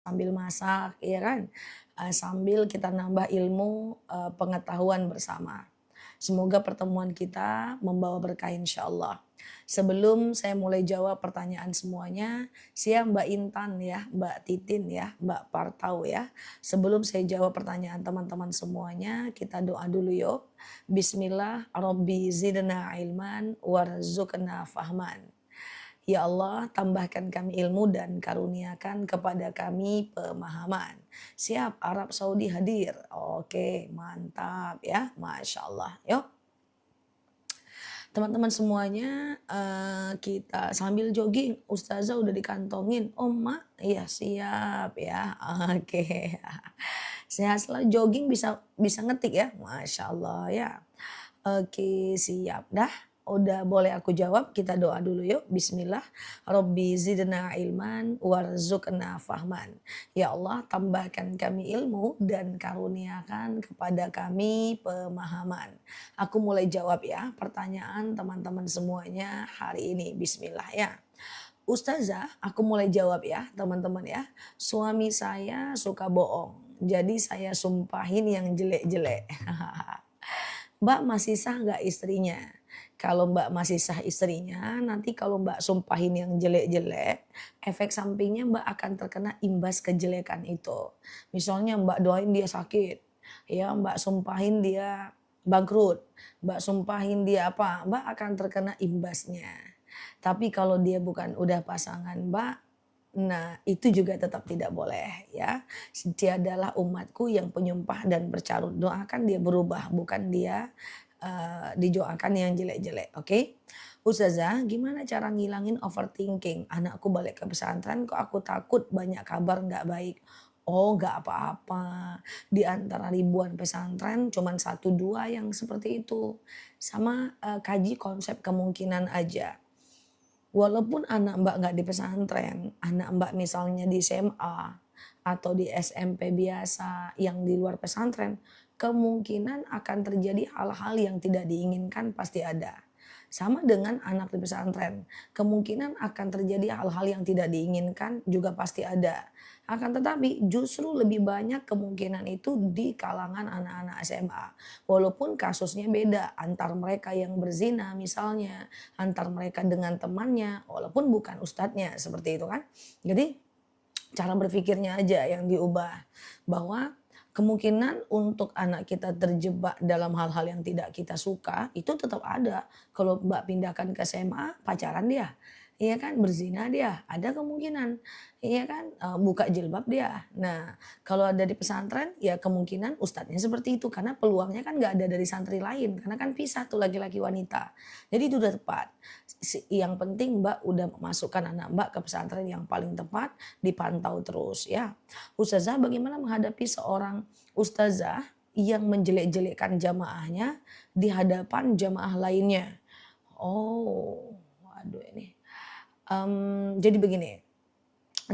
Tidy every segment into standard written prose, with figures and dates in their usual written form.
sambil masak, ya kan? Sambil kita nambah ilmu, pengetahuan bersama. Semoga pertemuan kita membawa berkah insyaallah. Sebelum saya mulai jawab pertanyaan semuanya, siap Mbak Intan ya, Mbak Titin ya, Mbak Partau ya. Sebelum saya jawab pertanyaan teman-teman semuanya, kita doa dulu yuk. Bismillah, Rabbi zidna ilman warzuqna fahman. Ya Allah, tambahkan kami ilmu dan karuniakan kepada kami pemahaman. Siap, Arab Saudi hadir. Oke, mantap ya, Masya Allah. Yuk, teman-teman semuanya, kita sambil jogging, Ustazah udah dikantongin. Oh Mak, iya siap ya. Oke, sehat selalu jogging bisa bisa ngetik ya, Masya Allah ya. Oke, siap dah. Udah boleh aku jawab, kita doa dulu yuk. Bismillah. Rabbi zidna ilman warzuqna fahman. Ya Allah, tambahkan kami ilmu dan karuniakan kepada kami pemahaman. Aku mulai jawab ya pertanyaan teman-teman semuanya hari ini. Bismillah ya. Ustazah, aku mulai jawab ya teman-teman ya. Suami saya suka bohong. Jadi saya sumpahin yang jelek-jelek. Mbak masih sah nggak istrinya? Kalau Mbak masih sah istrinya, nanti kalau Mbak sumpahin yang jelek-jelek, efek sampingnya Mbak akan terkena imbas kejelekan itu. Misalnya Mbak doain dia sakit, ya Mbak sumpahin dia bangkrut, Mbak sumpahin dia apa, Mbak akan terkena imbasnya. Tapi kalau dia bukan udah pasangan Mbak, nah itu juga tetap tidak boleh ya. Tiadalah umatku yang penyumpah dan bercarut. Doakan dia berubah, bukan dia didoakan yang jelek-jelek, oke? Ustazah, gimana cara ngilangin overthinking? Anakku balik ke pesantren kok aku takut banyak kabar nggak baik. Oh nggak apa-apa, di antara ribuan pesantren cuman satu 2 yang seperti itu. Sama, kaji konsep kemungkinan aja. Walaupun anak Mbak nggak di pesantren, anak Mbak misalnya di SMA atau di SMP biasa yang di luar pesantren, kemungkinan akan terjadi hal-hal yang tidak diinginkan pasti ada. Sama dengan anak di pesantren, kemungkinan akan terjadi hal-hal yang tidak diinginkan juga pasti ada. Akan tetapi justru lebih banyak kemungkinan itu di kalangan anak-anak SMA. Walaupun kasusnya beda antar mereka yang berzina misalnya, antar mereka dengan temannya, walaupun bukan ustadznya seperti itu kan. Jadi cara berpikirnya aja yang diubah, bahwa kemungkinan untuk anak kita terjebak dalam hal-hal yang tidak kita suka itu tetap ada. Kalau Mbak pindahkan ke SMA, pacaran dia, iya kan, berzina dia, ada kemungkinan, iya kan, buka jilbab dia. Nah, kalau ada di pesantren ya kemungkinan ustadznya seperti itu karena peluangnya kan nggak ada dari santri lain, karena kan pisah tuh laki-laki wanita. Jadi itu udah tepat. Yang penting Mbak udah memasukkan anak Mbak ke pesantren yang paling tepat, dipantau terus ya. Ustazah bagaimana menghadapi seorang ustazah yang menjelek-jelekkan jamaahnya di hadapan jamaah lainnya? Oh, waduh ini. Jadi begini,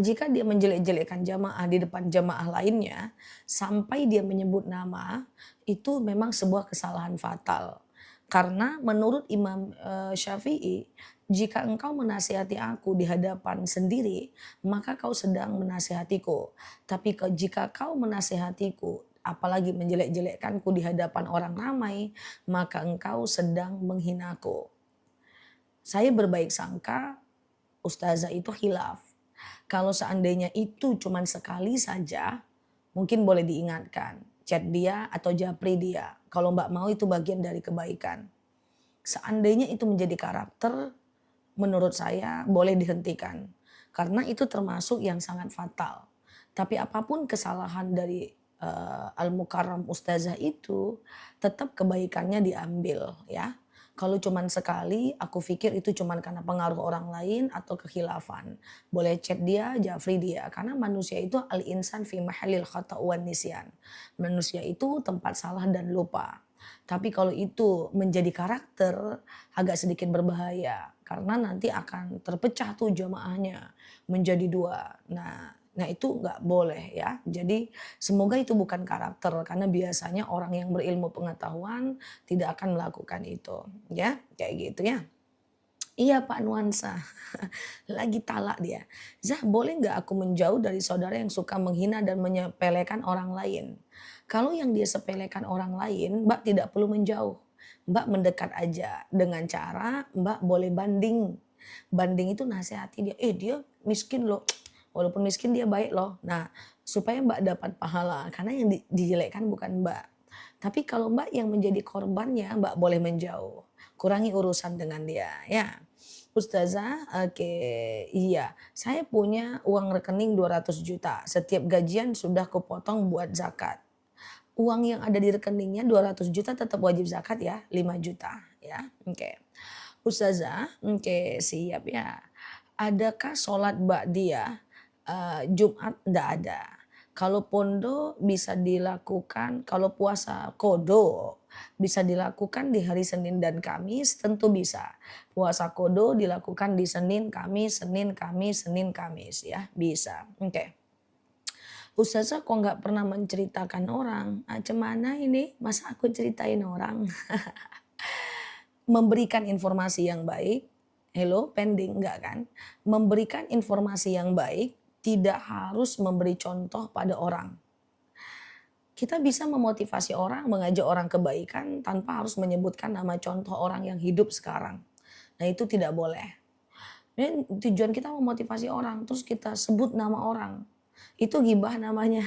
jika dia menjelek-jelekkan jamaah di depan jamaah lainnya, sampai dia menyebut nama, itu memang sebuah kesalahan fatal. Karena menurut Imam Syafi'i, jika engkau menasihati aku di hadapan sendiri, maka kau sedang menasihatiku. Tapi jika kau menasihatiku, apalagi menjelek-jelekkanku di hadapan orang ramai, maka engkau sedang menghinaku. Saya berbaik sangka, ustazah itu khilaf. Kalau seandainya itu cuman sekali saja, mungkin boleh diingatkan. Chat dia atau japri dia. Kalau Mbak mau itu bagian dari kebaikan. Seandainya itu menjadi karakter, menurut saya boleh dihentikan. Karena itu termasuk yang sangat fatal. Tapi apapun kesalahan dari Al-Mukarram Ustazah itu, tetap kebaikannya diambil ya. Kalau cuman sekali, aku pikir itu cuman karena pengaruh orang lain atau kekhilafan. Boleh chat dia, Jafri dia. Karena manusia itu al-insan fi mahallil khata' wan nisyan. Manusia itu tempat salah dan lupa. Tapi kalau itu menjadi karakter, agak sedikit berbahaya. Karena nanti akan terpecah tuh jamaahnya menjadi dua. Nah itu nggak boleh ya. Jadi semoga itu bukan karakter. Karena biasanya orang yang berilmu pengetahuan tidak akan melakukan itu. Ya, kayak gitu ya. Iya Pak Nuansa, lagi talak dia. Zah, boleh nggak aku menjauh dari saudara yang suka menghina dan menyepelekan orang lain? Kalau yang dia sepelekan orang lain, Mbak tidak perlu menjauh. Mbak mendekat aja dengan cara Mbak boleh banding. Banding itu nasihati dia, dia miskin loh. Walaupun miskin dia baik loh. Nah, supaya Mbak dapat pahala karena yang dijelekkan bukan Mbak. Tapi kalau Mbak yang menjadi korbannya, Mbak boleh menjauh. Kurangi urusan dengan dia, ya. Ustazah, oke, iya. Saya punya uang rekening 200 juta. Setiap gajian sudah kupotong buat zakat. Uang yang ada di rekeningnya 200 juta tetap wajib zakat ya, 5 juta ya. Oke. Ustazah, oke, siap ya. Adakah sholat ba'diyah Jumat? Nggak ada. Kalau pondo bisa dilakukan, kalau puasa kodo bisa dilakukan di hari Senin dan Kamis, tentu bisa. Puasa kodo dilakukan di Senin, Kamis, Senin, Kamis ya, bisa. Oke. Ustazah kok nggak pernah menceritakan orang? Macam mana ini? Masa aku ceritain orang? Memberikan informasi yang baik, hello, pending, enggak kan? Memberikan informasi yang baik, tidak harus memberi contoh pada orang. Kita bisa memotivasi orang, mengajak orang kebaikan tanpa harus menyebutkan nama contoh orang yang hidup sekarang. Nah itu tidak boleh. Ini tujuan kita memotivasi orang, terus kita sebut nama orang. Itu ghibah namanya.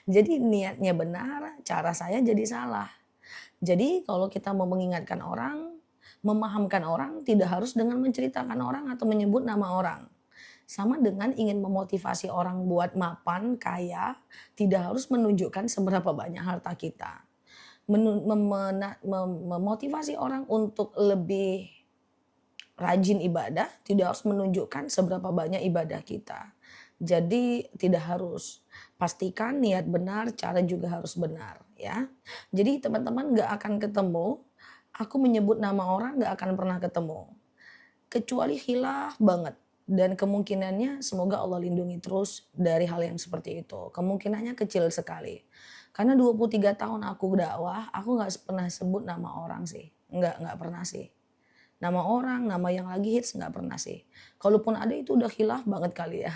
Jadi niatnya benar, cara saya jadi salah. Jadi kalau kita mau mengingatkan orang, memahamkan orang, tidak harus dengan menceritakan orang atau menyebut nama orang. Sama dengan ingin memotivasi orang buat mapan, kaya, tidak harus menunjukkan seberapa banyak harta kita. Memotivasi orang untuk lebih rajin ibadah, tidak harus menunjukkan seberapa banyak ibadah kita. Jadi tidak harus. Pastikan niat benar, cara juga harus benar ya. Jadi teman-teman nggak akan ketemu, aku menyebut nama orang nggak akan pernah ketemu. Kecuali khilaf banget. Dan kemungkinannya semoga Allah lindungi terus dari hal yang seperti itu. Kemungkinannya kecil sekali. Karena 23 tahun aku dakwah, aku nggak pernah sebut nama orang sih. Nggak pernah sih. Nama orang, nama yang lagi hits nggak pernah sih. Kalaupun ada itu udah khilaf banget kali ya.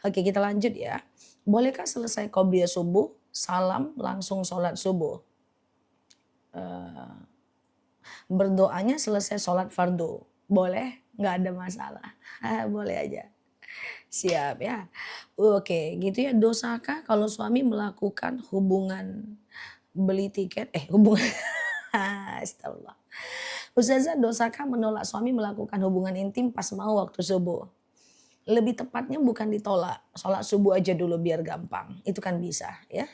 Oke kita lanjut ya. Bolehkah selesai qobliyah subuh, salam langsung sholat subuh? Berdoanya selesai sholat fardu. Boleh? Nggak ada masalah. Boleh aja. Siap ya. Oke gitu ya. Dosakah kalau suami melakukan hubungan beli tiket? Hubungan. Astagfirullah. Ustazah, dosakah menolak suami melakukan hubungan intim pas mau waktu subuh? Lebih tepatnya bukan ditolak, sholat subuh aja dulu biar gampang, itu kan bisa ya.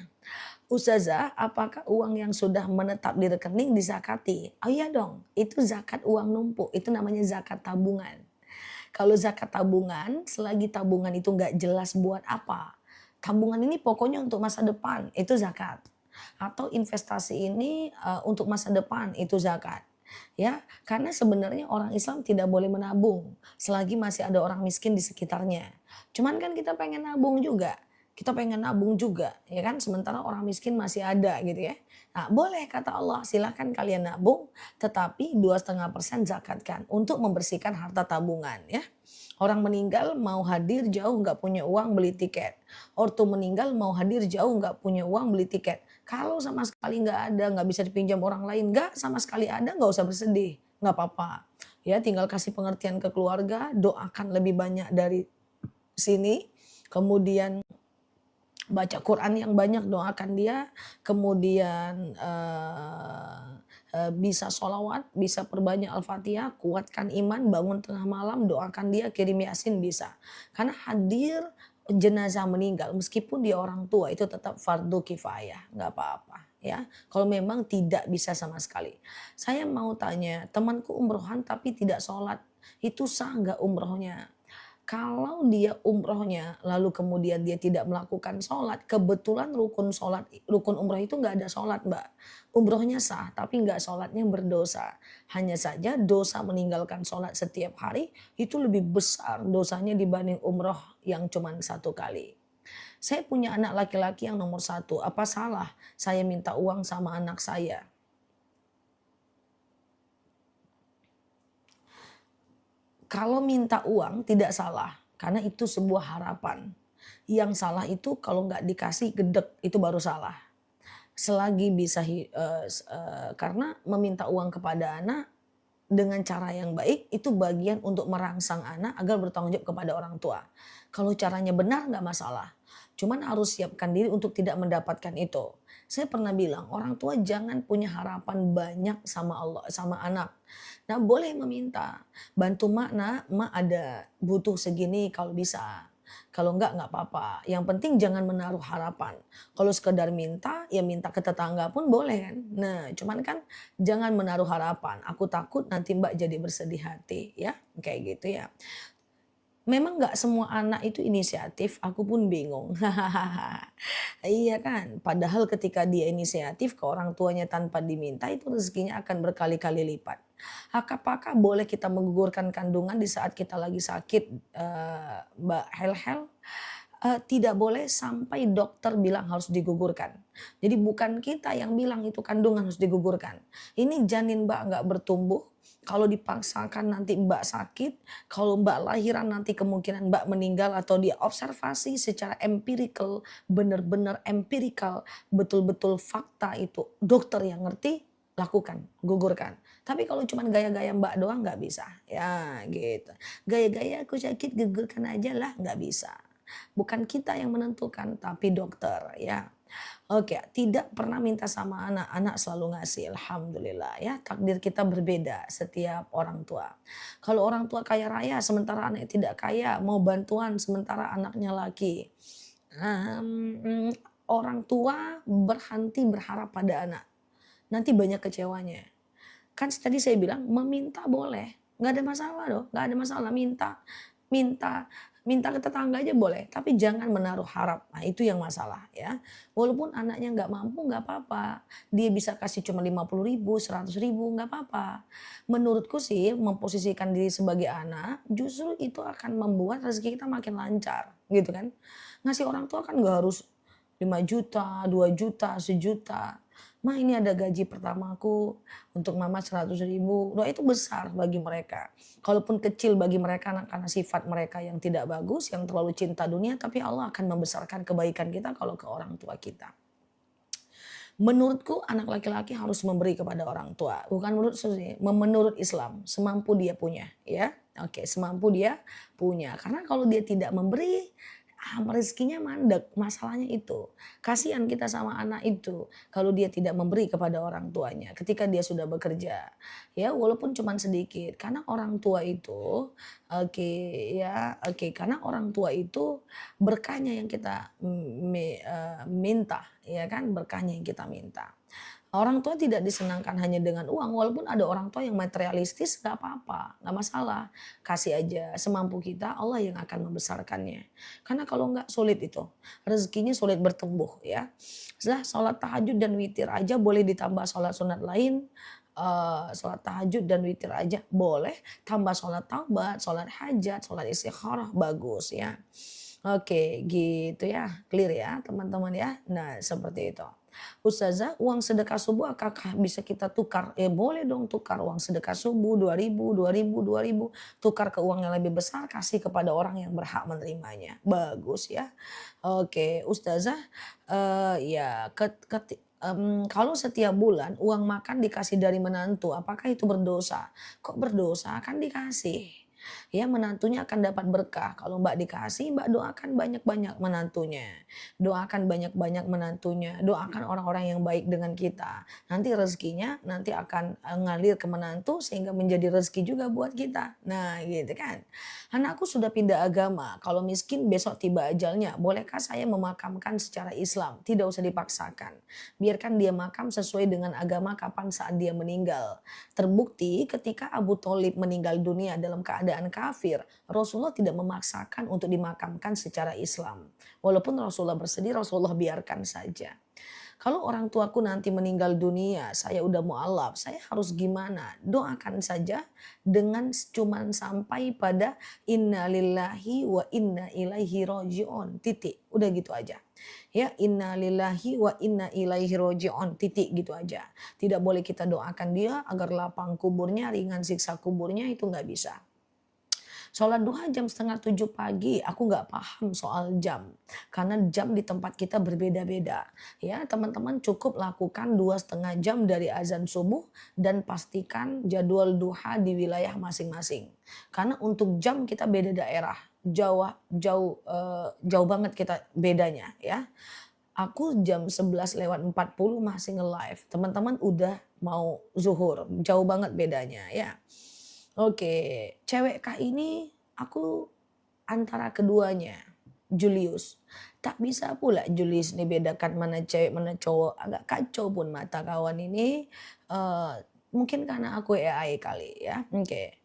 Ustazah, apakah uang yang sudah menetap di rekening dizakati? Oh iya dong, itu zakat uang numpuk, itu namanya zakat tabungan. Kalau zakat tabungan, selagi tabungan itu nggak jelas buat apa. Tabungan ini pokoknya untuk masa depan, itu zakat. Atau investasi ini untuk masa depan, itu zakat. Ya, karena sebenarnya orang Islam tidak boleh menabung selagi masih ada orang miskin di sekitarnya. Cuman kan kita pengen nabung juga. Kita pengen nabung juga, ya kan? Sementara orang miskin masih ada gitu ya. Nah, boleh kata Allah, silakan kalian nabung, tetapi 2,5% zakatkan untuk membersihkan harta tabungan ya. Orang meninggal mau hadir jauh nggak punya uang beli tiket. Ortu meninggal mau hadir jauh nggak punya uang beli tiket. Kalau sama sekali nggak ada, nggak bisa dipinjam orang lain, nggak sama sekali ada, nggak usah bersedih, nggak apa-apa. Ya tinggal kasih pengertian ke keluarga, doakan lebih banyak dari sini, kemudian baca Quran yang banyak, doakan dia, kemudian bisa sholawat, bisa perbanyak Al-Fatihah, kuatkan iman, bangun tengah malam, doakan dia, kirim Yasin bisa. Karena hadir jenazah meninggal meskipun dia orang tua itu tetap fardu kifayah, nggak apa-apa ya. Kalau memang tidak bisa sama sekali. Saya mau tanya, temanku umrohan tapi tidak sholat, itu sah nggak umrohnya? Kalau dia umrohnya lalu kemudian dia tidak melakukan sholat, kebetulan rukun umroh itu nggak ada sholat mbak. Umrohnya sah tapi nggak sholatnya berdosa. Hanya saja dosa meninggalkan sholat setiap hari itu lebih besar dosanya dibanding umroh yang cuma satu kali. Saya punya anak laki-laki yang nomor satu, apa salah saya minta uang sama anak saya? Kalau minta uang tidak salah, karena itu sebuah harapan. Yang salah itu kalau nggak dikasih gedek, itu baru salah. Selagi bisa karena meminta uang kepada anak dengan cara yang baik itu bagian untuk merangsang anak agar bertanggung jawab kepada orang tua. Kalau caranya benar nggak masalah. Cuman harus siapkan diri untuk tidak mendapatkan itu. Saya pernah bilang orang tua jangan punya harapan banyak sama Allah sama anak. Nah boleh meminta, bantu mak nak, mak ada butuh segini kalau bisa. Kalau enggak apa-apa. Yang penting jangan menaruh harapan. Kalau sekedar minta, ya minta ke tetangga pun boleh kan. Nah, cuman kan jangan menaruh harapan. Aku takut nanti Mbak jadi bersedih hati ya, kayak gitu ya. Memang nggak semua anak itu inisiatif, aku pun bingung. Iya kan, padahal ketika dia inisiatif ke orang tuanya tanpa diminta itu rezekinya akan berkali-kali lipat. Apakah boleh kita menggugurkan kandungan di saat kita lagi sakit, Mbak Hel-Hel? Tidak boleh sampai dokter bilang harus digugurkan. Jadi bukan kita yang bilang itu kandungan harus digugurkan. Ini janin Mbak nggak bertumbuh, kalau dipaksakan nanti Mbak sakit, kalau Mbak lahiran nanti kemungkinan Mbak meninggal atau dia observasi secara empirikal, benar-benar empirikal, betul-betul fakta itu dokter yang ngerti, lakukan, gugurkan. Tapi kalau cuman gaya-gaya Mbak doang nggak bisa, ya gitu. Gaya-gaya aku sakit gugurkan aja lah, nggak bisa. Bukan kita yang menentukan, tapi dokter ya. Oke, tidak pernah minta sama anak, anak selalu ngasih, alhamdulillah ya. Takdir kita berbeda setiap orang tua. Kalau orang tua kaya raya sementara anaknya tidak kaya, mau bantuan sementara anaknya laki. Mmm, Orang tua berhenti berharap pada anak, nanti banyak kecewanya. Kan tadi saya bilang meminta boleh, nggak ada masalah loh, nggak ada masalah minta. Minta minta ke tetangga aja boleh, tapi jangan menaruh harap. Nah itu yang masalah ya. Walaupun anaknya nggak mampu nggak apa-apa. Dia bisa kasih cuma 50.000, 100.000 nggak apa-apa. Menurutku sih memposisikan diri sebagai anak justru itu akan membuat rezeki kita makin lancar gitu kan. Ngasih orang tua kan nggak harus 5 juta, 2 juta, sejuta. "Ma ini ada gaji pertamaku untuk mama 100.000." Wah itu besar bagi mereka. Kalaupun kecil bagi mereka karena sifat mereka yang tidak bagus, yang terlalu cinta dunia, tapi Allah akan membesarkan kebaikan kita kalau ke orang tua kita. Menurutku anak laki-laki harus memberi kepada orang tua, bukan menurut Islam, semampu dia punya ya. Oke, semampu dia punya. Karena kalau dia tidak memberi, rezekinya mandek, masalahnya itu. Kasihan kita sama anak itu kalau dia tidak memberi kepada orang tuanya ketika dia sudah bekerja. Ya walaupun cuman sedikit, karena orang tua itu oke ya, oke, karena orang tua itu berkahnya yang kita minta, ya kan, berkahnya yang kita minta. Orang tua tidak disenangkan hanya dengan uang, walaupun ada orang tua yang materialistis nggak apa-apa, nggak masalah. Kasih aja semampu kita, Allah yang akan membesarkannya. Karena kalau nggak sulit itu, rezekinya sulit bertumbuh ya. Sudah sholat tahajud dan witir aja boleh ditambah sholat sunat lain, sholat tahajud dan witir aja boleh, tambah sholat taubat, sholat hajat, sholat istikharah, bagus ya. Oke, gitu ya, clear ya teman-teman ya. Nah seperti itu. Ustazah, uang sedekah subuh apakah bisa kita tukar? Boleh dong tukar uang sedekah subuh 2.000, 2.000, 2.000, tukar ke uang yang lebih besar kasih kepada orang yang berhak menerimanya. Bagus ya. Oke, Ustazah, ya kalau setiap bulan uang makan dikasih dari menantu, apakah itu berdosa? Kok berdosa? Kan dikasih. Ya menantunya akan dapat berkah. Kalau Mbak dikasih, Mbak doakan banyak-banyak menantunya. Doakan banyak-banyak menantunya. Doakan orang-orang yang baik dengan kita. Nanti rezekinya nanti akan ngalir ke menantu sehingga menjadi rezeki juga buat kita. Nah gitu kan. Anakku sudah pindah agama. Kalau miskin besok tiba ajalnya. Bolehkah saya memakamkan secara Islam? Tidak usah dipaksakan. Biarkan dia makam sesuai dengan agama kapan saat dia meninggal. Terbukti ketika Abu Thalib meninggal dunia dalam keadaan kafir, Rasulullah tidak memaksakan untuk dimakamkan secara Islam. Walaupun Rasulullah bersedih, Rasulullah biarkan saja. Kalau orang tuaku nanti meninggal dunia, saya udah mualaf, saya harus gimana? Doakan saja dengan cuman sampai pada inna lillahi wa inna ilaihi roji'un, titik. Udah gitu aja. Ya inna lillahi wa inna ilaihi roji'un, titik gitu aja. Tidak boleh kita doakan dia agar lapang kuburnya, ringan siksa kuburnya, itu nggak bisa. Sholat duha jam setengah 7 pagi, aku nggak paham soal jam. Karena jam di tempat kita berbeda-beda. Ya, teman-teman cukup lakukan 2,5 jam dari azan subuh dan pastikan jadwal duha di wilayah masing-masing. Karena untuk jam kita beda daerah, jauh jauh jauh banget kita bedanya ya. Aku jam 11:40 masih nge-live, teman-teman udah mau zuhur, jauh banget bedanya ya. Oke, cewek Kak ini aku antara keduanya, Julius. Tak bisa pula Julius nih bedakan mana cewek mana cowok, agak kacau pun mata kawan ini, eee, mungkin karena aku AI kali ya, oke.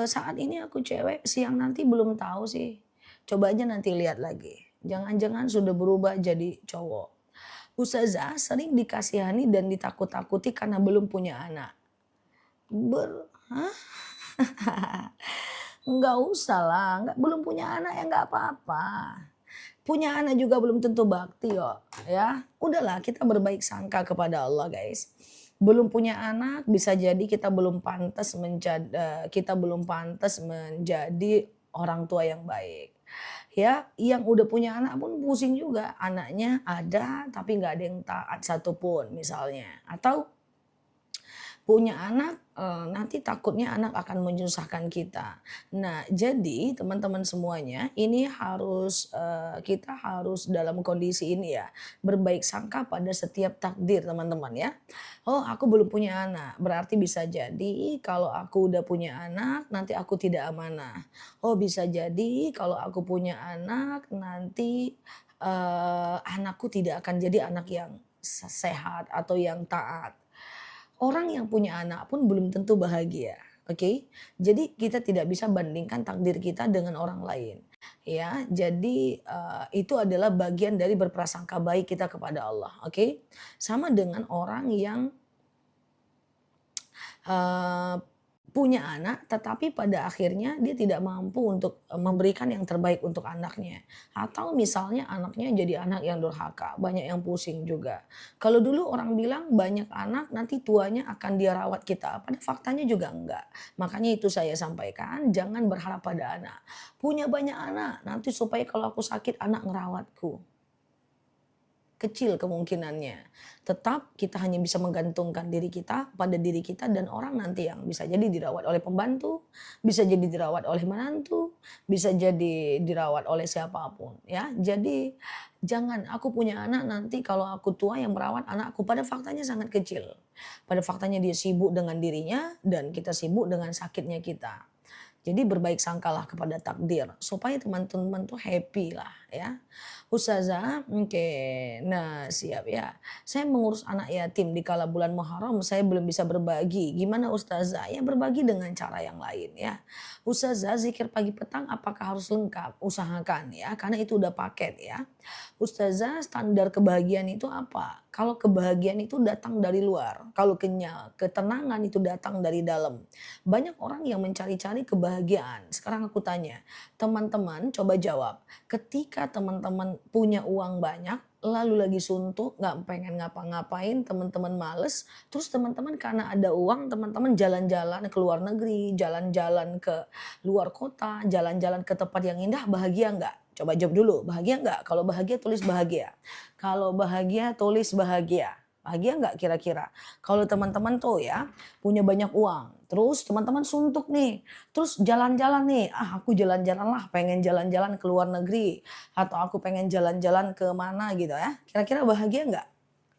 Saat ini aku cewek, siang nanti belum tahu sih, coba aja nanti lihat lagi, jangan-jangan sudah berubah jadi cowok. Ustazah sering dikasihani dan ditakut-takuti karena belum punya anak. Hah? Nggak usah lah, belum punya anak ya nggak apa-apa. Punya anak juga belum tentu bakti kok, ya. Udahlah kita berbaik sangka kepada Allah guys. Belum punya anak bisa jadi kita belum pantas menjadi orang tua yang baik. Ya, yang udah punya anak pun pusing juga, anaknya ada tapi nggak ada yang taat satupun misalnya. Atau punya anak, nanti takutnya anak akan menyusahkan kita. Nah, jadi teman-teman semuanya ini kita harus dalam kondisi ini ya, berbaik sangka pada setiap takdir teman-teman ya. Oh aku belum punya anak, berarti bisa jadi kalau aku udah punya anak nanti aku tidak amanah. Oh bisa jadi kalau aku punya anak nanti, anakku tidak akan jadi anak yang sehat atau yang taat. Orang yang punya anak pun belum tentu bahagia, oke? Jadi kita tidak bisa bandingkan takdir kita dengan orang lain, ya. Jadi, itu adalah bagian dari berprasangka baik kita kepada Allah, oke? Sama dengan orang yang Eee, punya anak, tetapi pada akhirnya dia tidak mampu untuk, memberikan yang terbaik untuk anaknya. Atau misalnya anaknya jadi anak yang durhaka, banyak yang pusing juga. Kalau dulu orang bilang banyak anak nanti tuanya akan dia rawat kita, pada faktanya juga enggak. Makanya itu saya sampaikan, jangan berharap pada anak. Punya banyak anak, nanti supaya kalau aku sakit anak ngerawatku. Kecil kemungkinannya. Tetap kita hanya bisa menggantungkan diri kita pada diri kita dan orang nanti yang bisa jadi dirawat oleh pembantu, bisa jadi dirawat oleh menantu, bisa jadi dirawat oleh siapapun ya. Jadi jangan aku punya anak nanti kalau aku tua yang merawat anakku, pada faktanya sangat kecil. Pada faktanya dia sibuk dengan dirinya dan kita sibuk dengan sakitnya kita. Jadi berbaik sangkalah kepada takdir supaya teman-teman tuh happy lah ya. Ustazah, oke. Nah, siap ya. Saya mengurus anak yatim di kala bulan Muharram, saya belum bisa berbagi. Gimana Ustazah? Ya berbagi dengan cara yang lain ya. Ustazah, zikir pagi petang apakah harus lengkap? Usahakan ya, karena itu udah paket ya. Ustazah, standar kebahagiaan itu apa? Kalau kebahagiaan itu datang dari luar, kalau ketenangan itu datang dari dalam. Banyak orang yang mencari-cari kebahagiaan. Sekarang aku tanya, teman-teman coba jawab. Ketika teman-teman punya uang banyak, lalu lagi suntuk, nggak pengen ngapa-ngapain, teman-teman males, terus teman-teman karena ada uang, teman-teman jalan-jalan ke luar negeri, jalan-jalan ke luar kota, jalan-jalan ke tempat yang indah, bahagia nggak? Coba jawab dulu, bahagia nggak? Kalau bahagia tulis bahagia. Kalau bahagia tulis bahagia. Bahagia nggak kira-kira? Kalau teman-teman tuh ya punya banyak uang, terus teman-teman suntuk nih, terus jalan-jalan nih, ah aku jalan-jalan lah, pengen jalan-jalan ke luar negeri, atau aku pengen jalan-jalan ke mana gitu ya. Kira-kira bahagia nggak?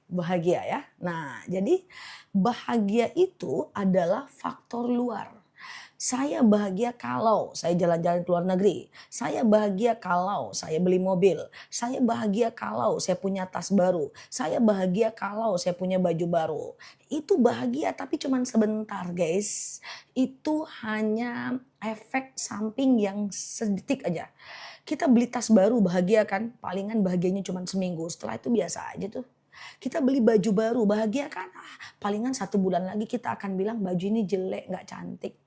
Bahagia ya. Nah, jadi bahagia itu adalah faktor luar. Saya bahagia kalau saya jalan-jalan ke luar negeri. Saya bahagia kalau saya beli mobil. Saya bahagia kalau saya punya tas baru. Saya bahagia kalau saya punya baju baru. Itu bahagia tapi cuman sebentar guys. Itu hanya efek samping yang sedetik aja. Kita beli tas baru bahagia kan? Palingan bahagianya cuman seminggu. Setelah itu biasa aja tuh. Kita beli baju baru bahagia kan? Palingan 1 bulan lagi kita akan bilang baju ini jelek, nggak cantik.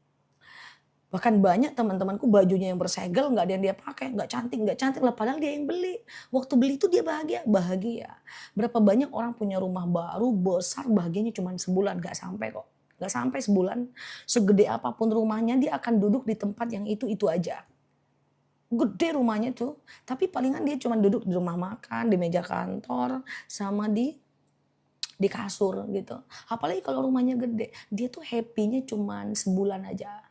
Bahkan banyak teman-temanku bajunya yang bersegel, nggak ada yang dia pakai, nggak cantik lah, padahal dia yang beli. Waktu beli itu dia bahagia, bahagia. Berapa banyak orang punya rumah baru, besar, bahagianya cuma sebulan, nggak sampai kok. nggak sampai sebulan. Segede apapun rumahnya dia akan duduk di tempat yang itu aja. Gede rumahnya tuh, tapi palingan dia cuma duduk di rumah makan, di meja kantor, sama di kasur gitu. Apalagi kalau rumahnya gede, dia tuh happy-nya cuman sebulan aja.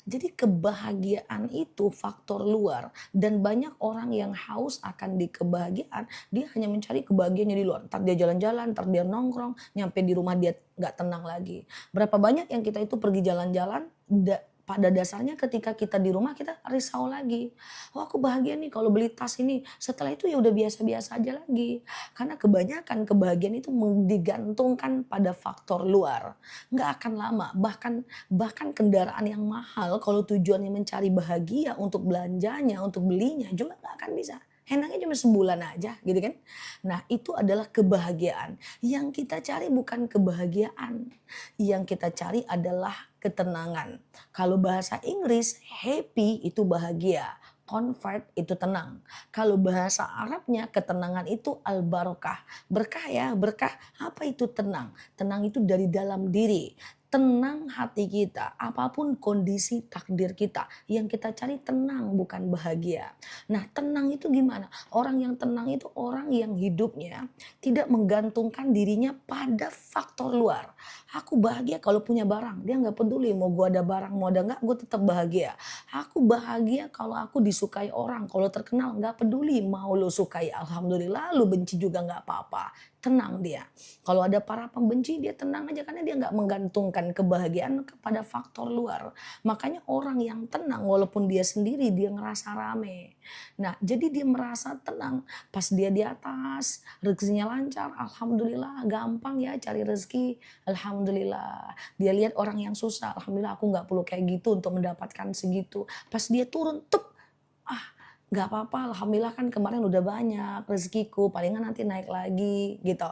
Jadi kebahagiaan itu faktor luar dan banyak orang yang haus akan di kebahagiaan, dia hanya mencari kebahagiaannya di luar. Entar dia jalan-jalan, entar dia nongkrong, nyampe di rumah dia nggak tenang lagi. Berapa banyak yang kita itu pergi jalan-jalan, pada dasarnya ketika kita di rumah kita risau lagi. Oh aku bahagia nih kalau beli tas ini. Setelah itu ya udah biasa-biasa aja lagi. Karena kebanyakan kebahagiaan itu digantungkan pada faktor luar. Nggak akan lama. Bahkan kendaraan yang mahal kalau tujuannya mencari bahagia untuk belanjanya, untuk belinya juga nggak akan bisa. Enaknya cuma sebulan aja gitu kan. Nah itu adalah kebahagiaan. Yang kita cari bukan kebahagiaan. Yang kita cari adalah ketenangan. Kalau bahasa Inggris happy itu bahagia. Comfort itu tenang. Kalau bahasa Arabnya ketenangan itu al-barokah. Berkah ya, berkah. Apa itu tenang? Tenang itu dari dalam diri. Tenang hati kita, apapun kondisi takdir kita. Yang kita cari tenang bukan bahagia. Nah tenang itu gimana? Orang yang tenang itu orang yang hidupnya tidak menggantungkan dirinya pada faktor luar. Aku bahagia kalau punya barang, dia nggak peduli mau gua ada barang mau ada nggak, gue tetap bahagia. Aku bahagia kalau aku disukai orang, kalau terkenal nggak peduli mau lo sukai, alhamdulillah, lo benci juga nggak apa-apa. Tenang dia. Kalau ada para pembenci dia tenang aja karena dia nggak menggantungkan kebahagiaan kepada faktor luar. Makanya orang yang tenang walaupun dia sendiri dia ngerasa rame. Nah jadi dia merasa tenang pas dia di atas rezekinya lancar, alhamdulillah gampang ya cari rezeki, alhamdulillah. Dia lihat orang yang susah, alhamdulillah aku nggak perlu kayak gitu untuk mendapatkan segitu. Pas dia turun, tup, ah nggak apa-apa, alhamdulillah kan kemarin udah banyak rezekiku, palingan nanti naik lagi gitu.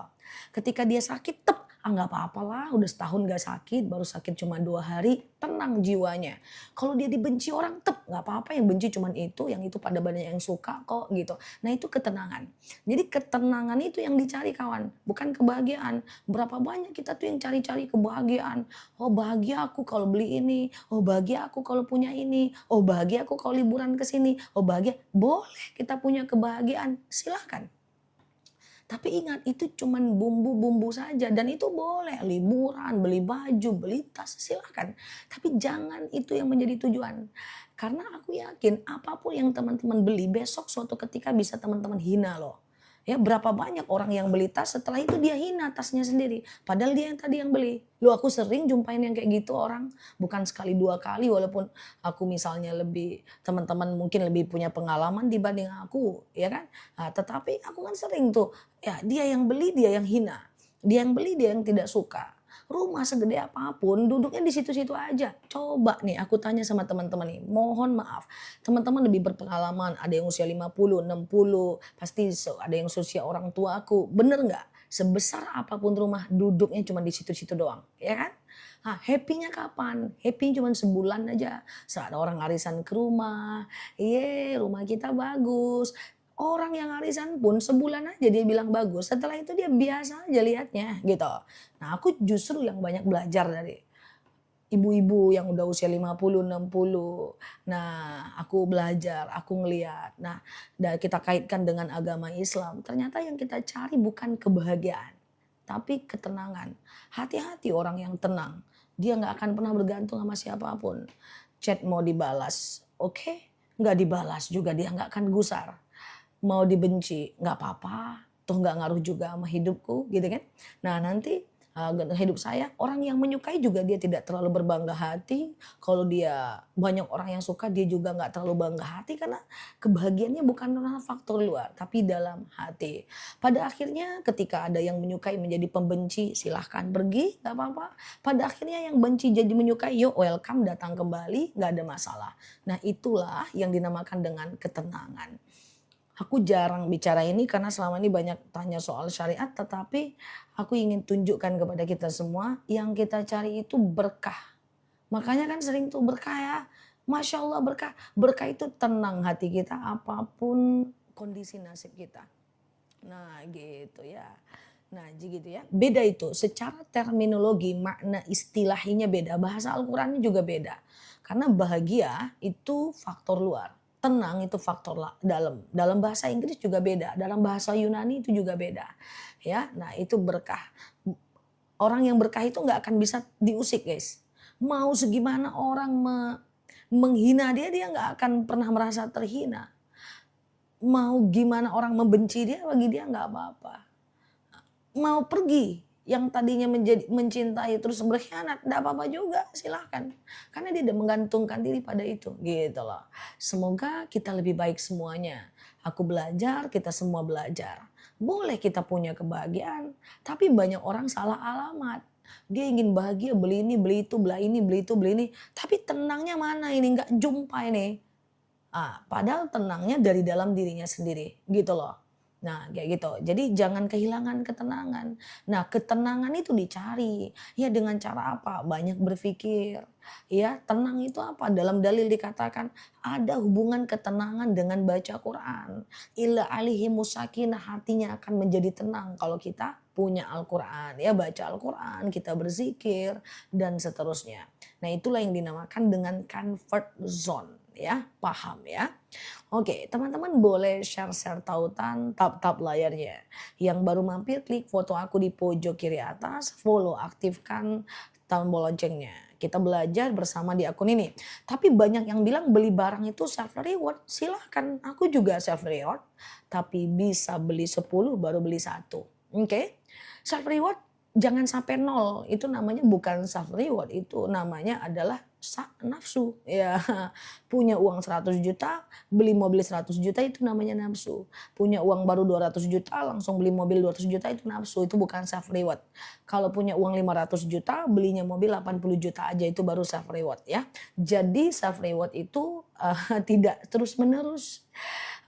Ketika dia sakit, tep, ah nggak apa-apa lah, udah setahun nggak sakit, baru sakit cuma 2 hari, tenang jiwanya. Kalau dia dibenci orang, tep, nggak apa-apa, yang benci cuma itu, yang itu pada banyak yang suka kok gitu. Nah itu ketenangan. Jadi ketenangan itu yang dicari kawan, bukan kebahagiaan. Berapa banyak kita tuh yang cari-cari kebahagiaan. Oh bahagia aku kalau beli ini, oh bahagia aku kalau punya ini, oh bahagia aku kalau liburan ke sini, oh bahagia. Boleh kita punya kebahagiaan, silahkan. Tapi ingat itu cuman bumbu-bumbu saja dan itu boleh liburan, beli baju, beli tas, silahkan. Tapi jangan itu yang menjadi tujuan. Karena aku yakin apapun yang teman-teman beli besok suatu ketika bisa teman-teman hina loh. Ya berapa banyak orang yang beli tas setelah itu dia hina tasnya sendiri. Padahal dia yang tadi yang beli. Lu aku sering jumpain yang kayak gitu orang. Bukan sekali 2 kali walaupun aku misalnya lebih teman-teman mungkin lebih punya pengalaman dibanding aku ya kan. Nah, tetapi aku kan sering tuh ya dia yang beli dia yang hina. Dia yang beli dia yang tidak suka. Rumah segede apapun duduknya di situ-situ aja. Coba nih aku tanya sama teman-teman nih, mohon maaf. Teman-teman lebih berpengalaman, ada yang usia 50, 60, pasti ada yang usia orang tua aku. Bener nggak? Sebesar apapun rumah duduknya cuma di situ-situ doang, ya kan? Nah, happy-nya kapan? Happy cuma sebulan aja. Saat orang arisan ke rumah, ye rumah kita bagus. Orang yang arisan pun sebulan aja dia bilang bagus, setelah itu dia biasa aja lihatnya gitu. Nah aku justru yang banyak belajar dari ibu-ibu yang udah usia 50, 60. Nah aku belajar, aku ngeliat. Nah kita kaitkan dengan agama Islam, ternyata yang kita cari bukan kebahagiaan, tapi ketenangan. Hati-hati orang yang tenang, dia nggak akan pernah bergantung sama siapapun. Chat mau dibalas, oke, nggak dibalas juga dia nggak akan gusar. Mau dibenci, nggak apa-apa, toh nggak ngaruh juga sama hidupku gitu kan. Nah nanti, hidup saya, orang yang menyukai juga dia tidak terlalu berbangga hati, kalau dia banyak orang yang suka dia juga nggak terlalu bangga hati karena kebahagiaannya bukan karena faktor luar, tapi dalam hati. Pada akhirnya ketika ada yang menyukai menjadi pembenci, silahkan pergi, nggak apa-apa. Pada akhirnya yang benci jadi menyukai, yuk welcome datang kembali, nggak ada masalah. Nah itulah yang dinamakan dengan ketenangan. Aku jarang bicara ini karena selama ini banyak tanya soal syariat, tetapi aku ingin tunjukkan kepada kita semua yang kita cari itu berkah. Makanya kan sering tuh berkah ya, Masya Allah berkah. Berkah itu tenang hati kita apapun kondisi nasib kita. Nah gitu ya. Nah, jadi gitu ya. Beda itu, secara terminologi, makna istilahnya beda, bahasa Al-Qur'annya juga beda. Karena bahagia itu faktor luar, tenang itu faktor dalam. Dalam bahasa Inggris juga beda, dalam bahasa Yunani itu juga beda. Ya, nah itu berkah. Orang yang berkah itu nggak akan bisa diusik, guys. Mau segimana orang menghina dia, dia nggak akan pernah merasa terhina. Mau gimana orang membenci dia, bagi dia nggak apa-apa. Mau pergi, yang tadinya mencintai terus berkhianat, enggak apa-apa juga, silahkan. Karena dia udah menggantungkan diri pada itu, gitu loh. Semoga kita lebih baik semuanya. Aku belajar, kita semua belajar. Boleh kita punya kebahagiaan, tapi banyak orang salah alamat. Dia ingin bahagia, beli ini, beli itu, beli ini, beli itu, beli ini. Tapi tenangnya mana ini, nggak jumpa ini. Padahal tenangnya dari dalam dirinya sendiri, gitu loh. Nah, kayak gitu. Jadi jangan kehilangan ketenangan. Nah, ketenangan itu dicari. Ya dengan cara apa? Banyak berpikir. Ya, tenang itu apa? Dalam dalil dikatakan ada hubungan ketenangan dengan baca Quran. Illa alihi musakinah, hatinya akan menjadi tenang kalau kita punya Al-Quran. Ya, baca Al-Quran, kita berzikir, dan seterusnya. Nah, itulah yang dinamakan dengan comfort zone. Ya, paham ya? Oke, teman-teman boleh share-share tautan, tap-tap layarnya. Yang baru mampir, klik foto aku di pojok kiri atas, follow, aktifkan tombol loncengnya. Kita belajar bersama di akun ini. Tapi banyak yang bilang beli barang itu self reward. Silahkan, aku juga self reward. Tapi bisa beli 10 baru beli satu. Oke, self reward jangan sampai nol. Itu namanya bukan self reward, itu namanya adalah nafsu. Ya, punya uang 100 juta, beli mobil 100 juta itu namanya nafsu. Punya uang baru 200 juta, langsung beli mobil 200 juta itu nafsu, itu bukan self reward. Kalau punya uang 500 juta, belinya mobil 80 juta aja itu baru self reward ya. Jadi self reward itu tidak terus menerus.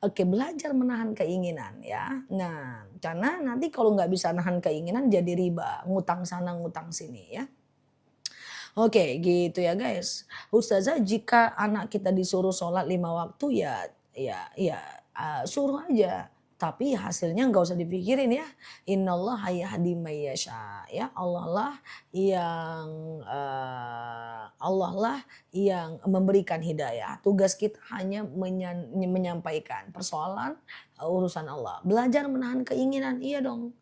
Oke, belajar menahan keinginan ya. Nah, karena nanti kalau nggak bisa nahan keinginan jadi riba, ngutang sana ngutang sini ya. Oke, gitu ya guys. Ustazah jika anak kita disuruh sholat 5 waktu suruh aja. Tapi hasilnya nggak usah dipikirin ya. Innallaha yahdi may yasha. Ya Allah lah yang memberikan hidayah. Tugas kita hanya menyampaikan persoalan urusan Allah. Belajar menahan keinginan, iya dong.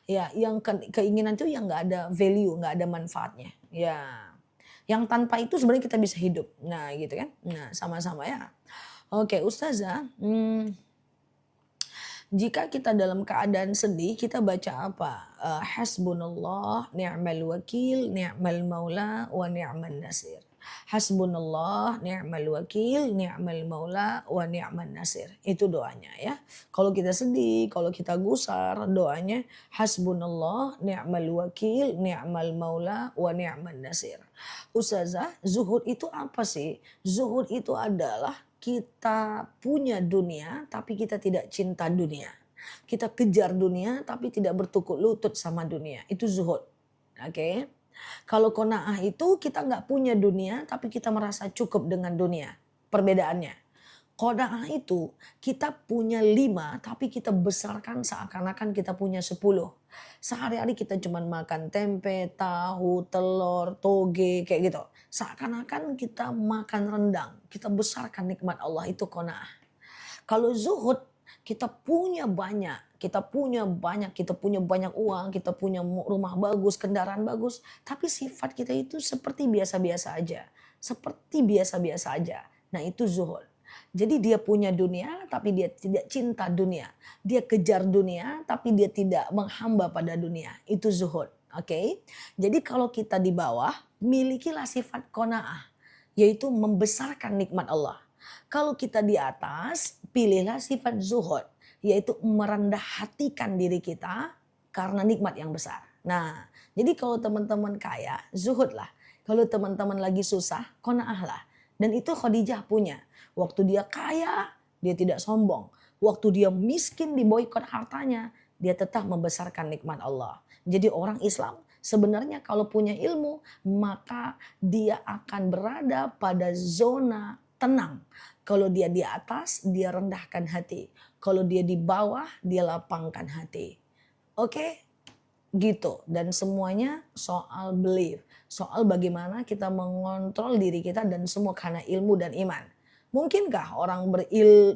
Ya, yang keinginan itu yang nggak ada value, nggak ada manfaatnya. Ya, yang tanpa itu sebenarnya kita bisa hidup. Nah gitu kan. Nah sama-sama ya. Oke Ustazah, jika kita dalam keadaan sedih kita baca apa? Hasbunallah ni'mal wakil ni'mal maula wa ni'man nasir. Hasbunallah ni'mal wakil ni'mal maula wa ni'man nasir. Itu doanya ya. Kalau kita sedih, kalau kita gusar, doanya hasbunallah ni'mal wakil ni'mal maula wa ni'man nasir. Ustazah, zuhud itu apa sih? Zuhud itu adalah kita punya dunia tapi kita tidak cinta dunia. Kita kejar dunia tapi tidak bertukuk lutut sama dunia. Itu zuhud. Oke. Kalau qanaah itu kita nggak punya dunia tapi kita merasa cukup dengan dunia. Perbedaannya. Qanaah itu kita punya 5 tapi kita besarkan seakan-akan kita punya 10. Sehari-hari kita cuma makan tempe, tahu, telur, toge kayak gitu. Seakan-akan kita makan rendang, kita besarkan nikmat Allah, itu qanaah. Kalau zuhud kita punya banyak, kita punya banyak uang, kita punya rumah bagus, kendaraan bagus, tapi sifat kita itu seperti biasa-biasa aja. Seperti biasa-biasa aja. Nah, itu zuhud. Jadi dia punya dunia tapi dia tidak cinta dunia. Dia kejar dunia tapi dia tidak menghamba pada dunia. Itu zuhud. Oke. Jadi kalau kita di bawah, milikilah sifat qanaah, yaitu membesarkan nikmat Allah. Kalau kita di atas, pilihlah sifat zuhud, yaitu merendah hatikan diri kita karena nikmat yang besar. Nah, jadi kalau teman-teman kaya, zuhudlah. Kalau teman-teman lagi susah, qanaahlah. Dan itu Khadijah punya. Waktu dia kaya, dia tidak sombong. Waktu dia miskin, diboikot hartanya, dia tetap membesarkan nikmat Allah. Jadi orang Islam sebenarnya kalau punya ilmu, maka dia akan berada pada zona tenang. Kalau dia di atas, dia rendahkan hati. Kalau dia di bawah, dia lapangkan hati. Oke? gitu. Dan semuanya soal belief, soal bagaimana kita mengontrol diri kita dan semua karena ilmu dan iman. Mungkinkah orang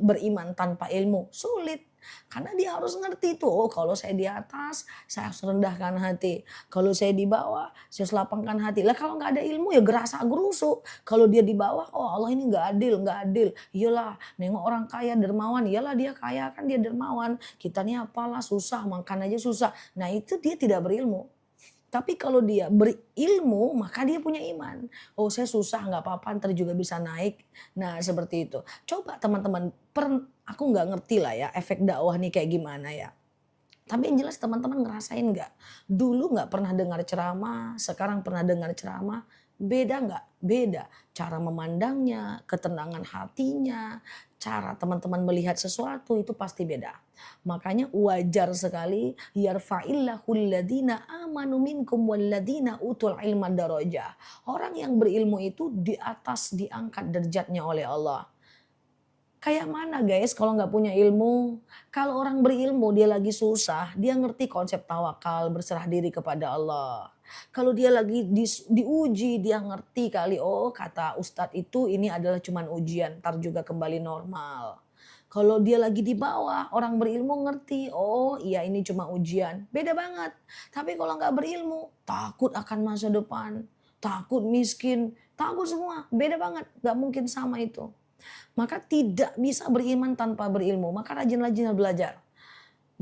beriman tanpa ilmu? Sulit. Karena dia harus ngerti tuh, oh kalau saya di atas, saya harus rendahkan hati. Kalau saya di bawah, saya harus lapangkan hati. Lah kalau nggak ada ilmu ya gerasa gerusu. Kalau dia di bawah, oh Allah ini nggak adil, nggak adil. Iyalah, nengok orang kaya dermawan, iyalah dia kaya kan dia dermawan. Kita nih apalah susah, makan aja susah. Nah itu dia tidak berilmu. Tapi kalau dia berilmu, maka dia punya iman. Oh saya susah nggak apa-apa, ntar juga bisa naik. Nah seperti itu. Coba teman-teman, aku nggak ngerti lah ya efek dakwah nih kayak gimana ya. Tapi yang jelas teman-teman ngerasain nggak? Dulu nggak pernah dengar ceramah, sekarang pernah dengar ceramah. Beda nggak? Beda. Cara memandangnya, ketenangan hatinya, cara teman-teman melihat sesuatu itu pasti beda. Makanya wajar sekali yarfa'illahul ladina amanu minkum walladina utul ilma darajah. Orang yang berilmu itu di atas diangkat derajatnya oleh Allah. Kayak mana guys kalau nggak punya ilmu? Kalau orang berilmu dia lagi susah, dia ngerti konsep tawakal, berserah diri kepada Allah. Kalau dia lagi diuji, dia ngerti kali, oh kata ustadz itu ini adalah cuman ujian, ntar juga kembali normal. Kalau dia lagi di bawah, orang berilmu ngerti, oh iya ini cuma ujian. Beda banget. Tapi kalau nggak berilmu, takut akan masa depan, takut miskin, takut semua. Beda banget, nggak mungkin sama itu. Maka tidak bisa beriman tanpa berilmu. Maka rajin-rajin belajar.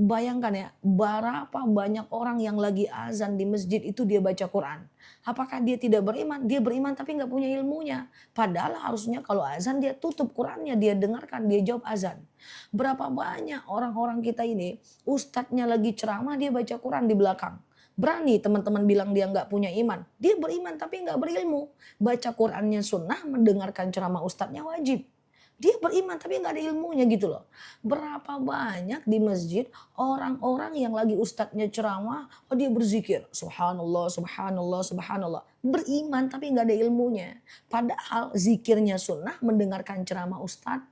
Bayangkan ya, berapa banyak orang yang lagi azan di masjid itu dia baca Quran. Apakah dia tidak beriman? Dia beriman tapi nggak punya ilmunya. Padahal harusnya kalau azan dia tutup Qurannya, dia dengarkan, dia jawab azan. Berapa banyak orang-orang kita ini, ustadznya lagi ceramah dia baca Quran di belakang. Berani teman-teman bilang dia nggak punya iman. Dia beriman tapi nggak berilmu. Baca Qurannya sunnah, mendengarkan ceramah ustadznya wajib. Dia beriman tapi nggak ada ilmunya gitu loh. Berapa banyak di masjid orang-orang yang lagi ustadznya ceramah, oh dia berzikir. Subhanallah, subhanallah, subhanallah. Beriman tapi nggak ada ilmunya. Padahal zikirnya sunnah, mendengarkan ceramah ustadz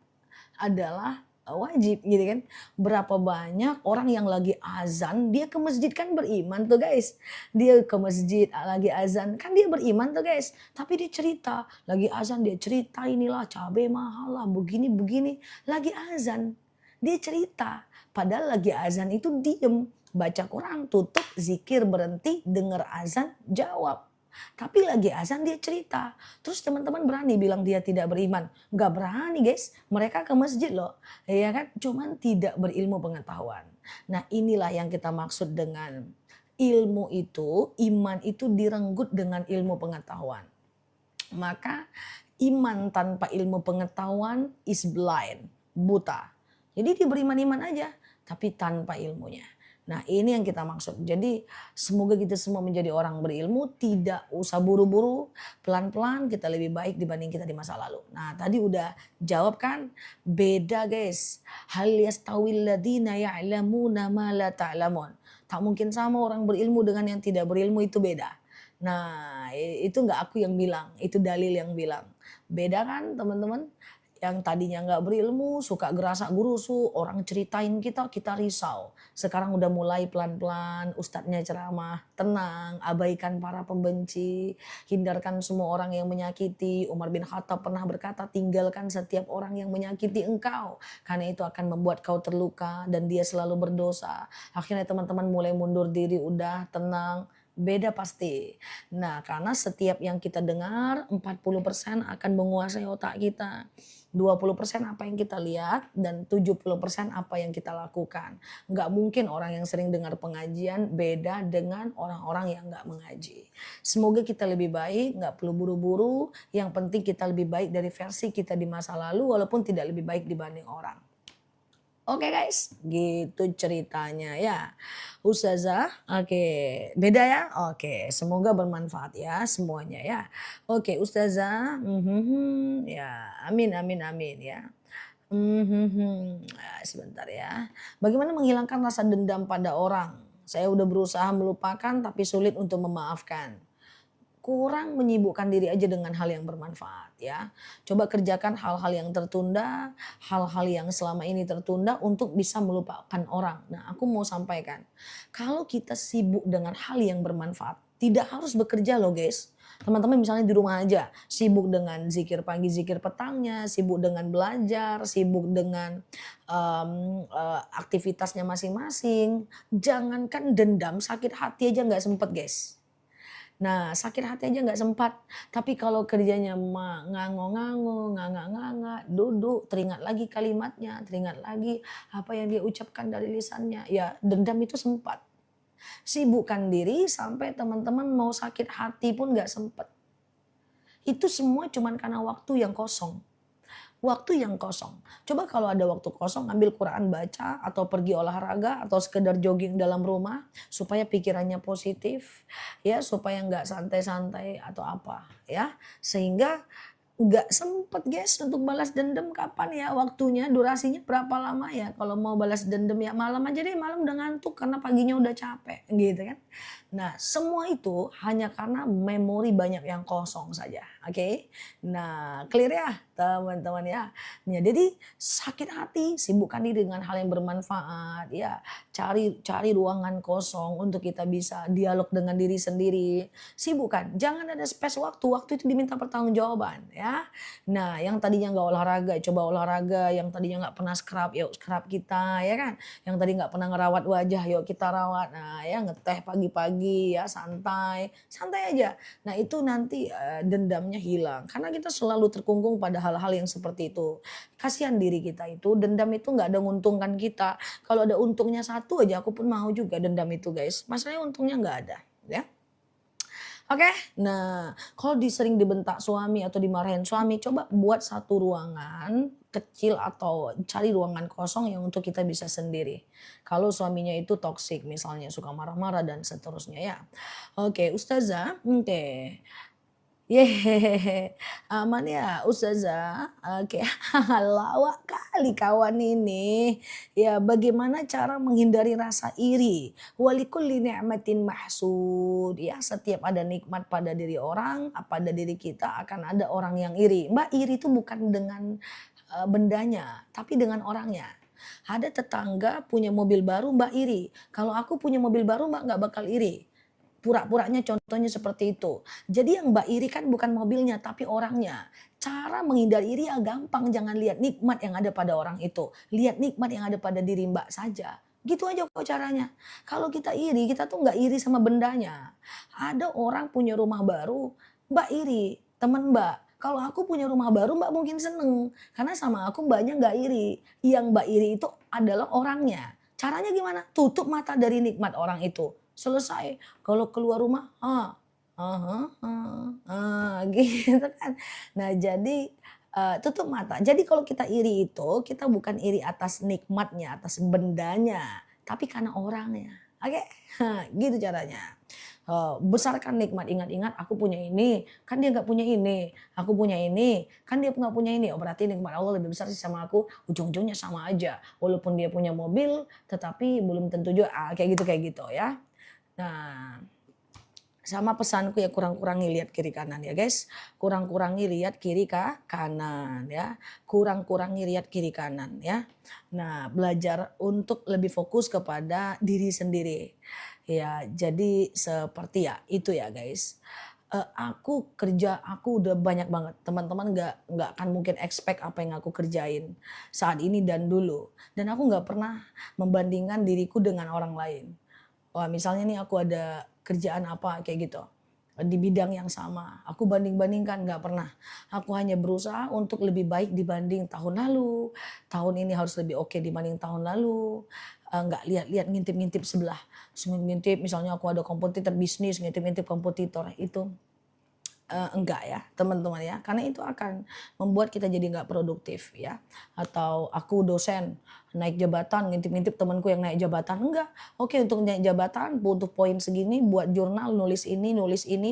adalah wajib gitu kan. Berapa banyak orang yang lagi azan, dia ke masjid kan beriman tuh guys. Dia ke masjid lagi azan, kan dia beriman tuh guys. Tapi dia cerita, lagi azan dia cerita inilah cabai mahal lah, begini-begini. Lagi azan, dia cerita. Padahal lagi azan itu diem, baca Quran, tutup, zikir, berhenti, denger azan, jawab. Tapi lagi azan dia cerita. Terus teman-teman berani bilang dia tidak beriman. Nggak berani guys. Mereka ke masjid loh. Ya kan? Cuman tidak berilmu pengetahuan. Nah inilah yang kita maksud dengan ilmu itu, iman itu direnggut dengan ilmu pengetahuan. Maka iman tanpa ilmu pengetahuan is blind, buta. Jadi dia beriman-iman aja, tapi tanpa ilmunya. Nah ini yang kita maksud. Jadi semoga kita semua menjadi orang berilmu, tidak usah buru-buru, pelan-pelan kita lebih baik dibanding kita di masa lalu. Nah tadi udah jawab kan, beda guys. Hal yastawil ladina ya'lamuna ma la ta'lamun. Tak mungkin sama orang berilmu dengan yang tidak berilmu, itu beda. Nah itu nggak aku yang bilang, itu dalil yang bilang. Beda kan teman-teman? Yang tadinya nggak berilmu, suka gerasak gurusu, orang ceritain kita, kita risau. Sekarang udah mulai pelan-pelan, ustadznya ceramah, tenang, abaikan para pembenci, hindarkan semua orang yang menyakiti. Umar bin Khattab pernah berkata, tinggalkan setiap orang yang menyakiti engkau, karena itu akan membuat kau terluka dan dia selalu berdosa. Akhirnya teman-teman mulai mundur diri, udah tenang, beda pasti. Nah, karena setiap yang kita dengar 40% akan menguasai otak kita. 20% apa yang kita lihat dan 70% apa yang kita lakukan. Nggak mungkin orang yang sering dengar pengajian beda dengan orang-orang yang nggak mengaji. Semoga kita lebih baik, nggak perlu buru-buru. Yang penting kita lebih baik dari versi kita di masa lalu walaupun tidak lebih baik dibanding orang. Oke guys, gitu ceritanya ya. Ustazah, oke. Beda ya? Oke, semoga bermanfaat ya semuanya ya. Oke Ustazah, ya amin amin amin ya. Sebentar ya. Bagaimana menghilangkan rasa dendam pada orang? Saya udah berusaha melupakan tapi sulit untuk memaafkan. kurang menyibukkan diri aja dengan hal yang bermanfaat ya. Coba kerjakan hal-hal yang tertunda, hal-hal yang selama ini tertunda untuk bisa melupakan orang. Nah, aku mau sampaikan, kalau kita sibuk dengan hal yang bermanfaat, tidak harus bekerja loh guys. Teman-teman misalnya di rumah aja, sibuk dengan zikir pagi, zikir petangnya, sibuk dengan belajar, sibuk dengan aktivitasnya masing-masing. Jangankan dendam, sakit hati aja nggak sempet guys. Nah, sakit hati aja nggak sempat. Tapi kalau kerjanya ngango-ngango, nganga-nganga, duduk, teringat lagi kalimatnya, teringat lagi apa yang dia ucapkan dari lisannya. Ya, dendam itu sempat. Sibukkan diri sampai teman-teman mau sakit hati pun nggak sempat. Itu semua cuman karena waktu yang kosong. Waktu yang kosong. Coba kalau ada waktu kosong ambil Quran baca atau pergi olahraga atau sekedar jogging dalam rumah supaya pikirannya positif ya, supaya nggak santai-santai atau apa ya. Sehingga nggak sempet guys untuk balas dendam kapan ya waktunya, durasinya berapa lama ya kalau mau balas dendam ya malam aja deh, malam udah ngantuk karena paginya udah capek gitu kan. Nah, semua itu hanya karena memori banyak yang kosong saja, oke? Nah, clear ya teman-teman ya. Ya, jadi sakit hati, sibukkan diri dengan hal yang bermanfaat ya. Cari cari ruangan kosong untuk kita bisa dialog dengan diri sendiri. Sibukkan, jangan ada space waktu, waktu itu diminta pertanggungjawaban ya. Nah, yang tadinya nggak olahraga, coba olahraga, yang tadinya nggak pernah scrub, yuk scrub kita ya kan. Yang tadi nggak pernah ngerawat wajah, yuk kita rawat. Nah, ya ngeteh pagi-pagi ya santai, santai aja. Nah, itu nanti dendamnya hilang karena kita selalu terkungkung pada hal-hal yang seperti itu. Kasihan diri kita itu, dendam itu nggak ada menguntungkan kita. Kalau ada untungnya satu aja aku pun mau juga dendam itu guys. Masalahnya untungnya nggak ada ya. Oke, nah kalau sering dibentak suami atau dimarahin suami, coba buat satu ruangan kecil atau cari ruangan kosong yang untuk kita bisa sendiri. Kalau suaminya itu toksik misalnya suka marah-marah dan seterusnya ya. Oke, Ustazah, oke. Yeay, aman ya Ustazah? Oke, lawak kali kawan ini. Ya, bagaimana cara menghindari rasa iri? Walikulli ni'matin mahsud. Ya, setiap ada nikmat pada diri orang, pada diri kita akan ada orang yang iri. Mbak, iri itu bukan dengan bendanya, tapi dengan orangnya. Ada tetangga punya mobil baru, Mbak iri. Kalau aku punya mobil baru, Mbak nggak bakal iri. Pura-puranya contohnya seperti itu. Jadi yang Mbak iri kan bukan mobilnya tapi orangnya. Cara menghindari iri ya gampang, jangan lihat nikmat yang ada pada orang itu. Lihat nikmat yang ada pada diri Mbak saja. Gitu aja kok caranya. Kalau kita iri, kita tuh nggak iri sama bendanya. Ada orang punya rumah baru, Mbak iri, temen Mbak. Kalau aku punya rumah baru Mbak mungkin seneng. Karena sama aku Mbaknya nggak iri. Yang Mbak iri itu adalah orangnya. Caranya gimana? Tutup mata dari nikmat orang itu. Selesai. Kalau keluar rumah, gitu kan. Nah jadi, tutup mata. Jadi kalau kita iri itu, kita bukan iri atas nikmatnya, atas bendanya, tapi karena orangnya. Oke? Gitu caranya. Besarkan nikmat, ingat-ingat aku punya ini, kan dia nggak punya ini, aku punya ini, kan dia nggak punya ini, oh berarti nikmat Allah lebih besar sih sama aku, ujung-ujungnya sama aja. Walaupun dia punya mobil, tetapi belum tentu juga, kayak gitu ya. Nah, sama pesanku ya kurang-kurangi lihat kiri kanan ya guys. Kurang-kurangi lihat kiri kanan ya. Kurang-kurangi lihat kiri kanan ya. Nah, belajar untuk lebih fokus kepada diri sendiri. Ya, jadi seperti ya itu ya guys. Aku kerja aku udah banyak banget. Teman-teman nggak akan mungkin expect apa yang aku kerjain saat ini dan dulu. Dan aku nggak pernah membandingkan diriku dengan orang lain. Wah, misalnya nih aku ada kerjaan apa kayak gitu, di bidang yang sama, aku banding-bandingkan nggak pernah. Aku hanya berusaha untuk lebih baik dibanding tahun lalu, tahun ini harus lebih oke dibanding tahun lalu, nggak lihat-lihat ngintip-ngintip sebelah, ngintip misalnya aku ada kompetitor bisnis, ngintip-ngintip kompetitor itu. Enggak ya teman-teman ya, karena itu akan membuat kita jadi nggak produktif ya. Atau aku dosen, naik jabatan, ngintip-ngintip temanku yang naik jabatan, enggak. Oke untuk naik jabatan butuh poin segini, buat jurnal, nulis ini,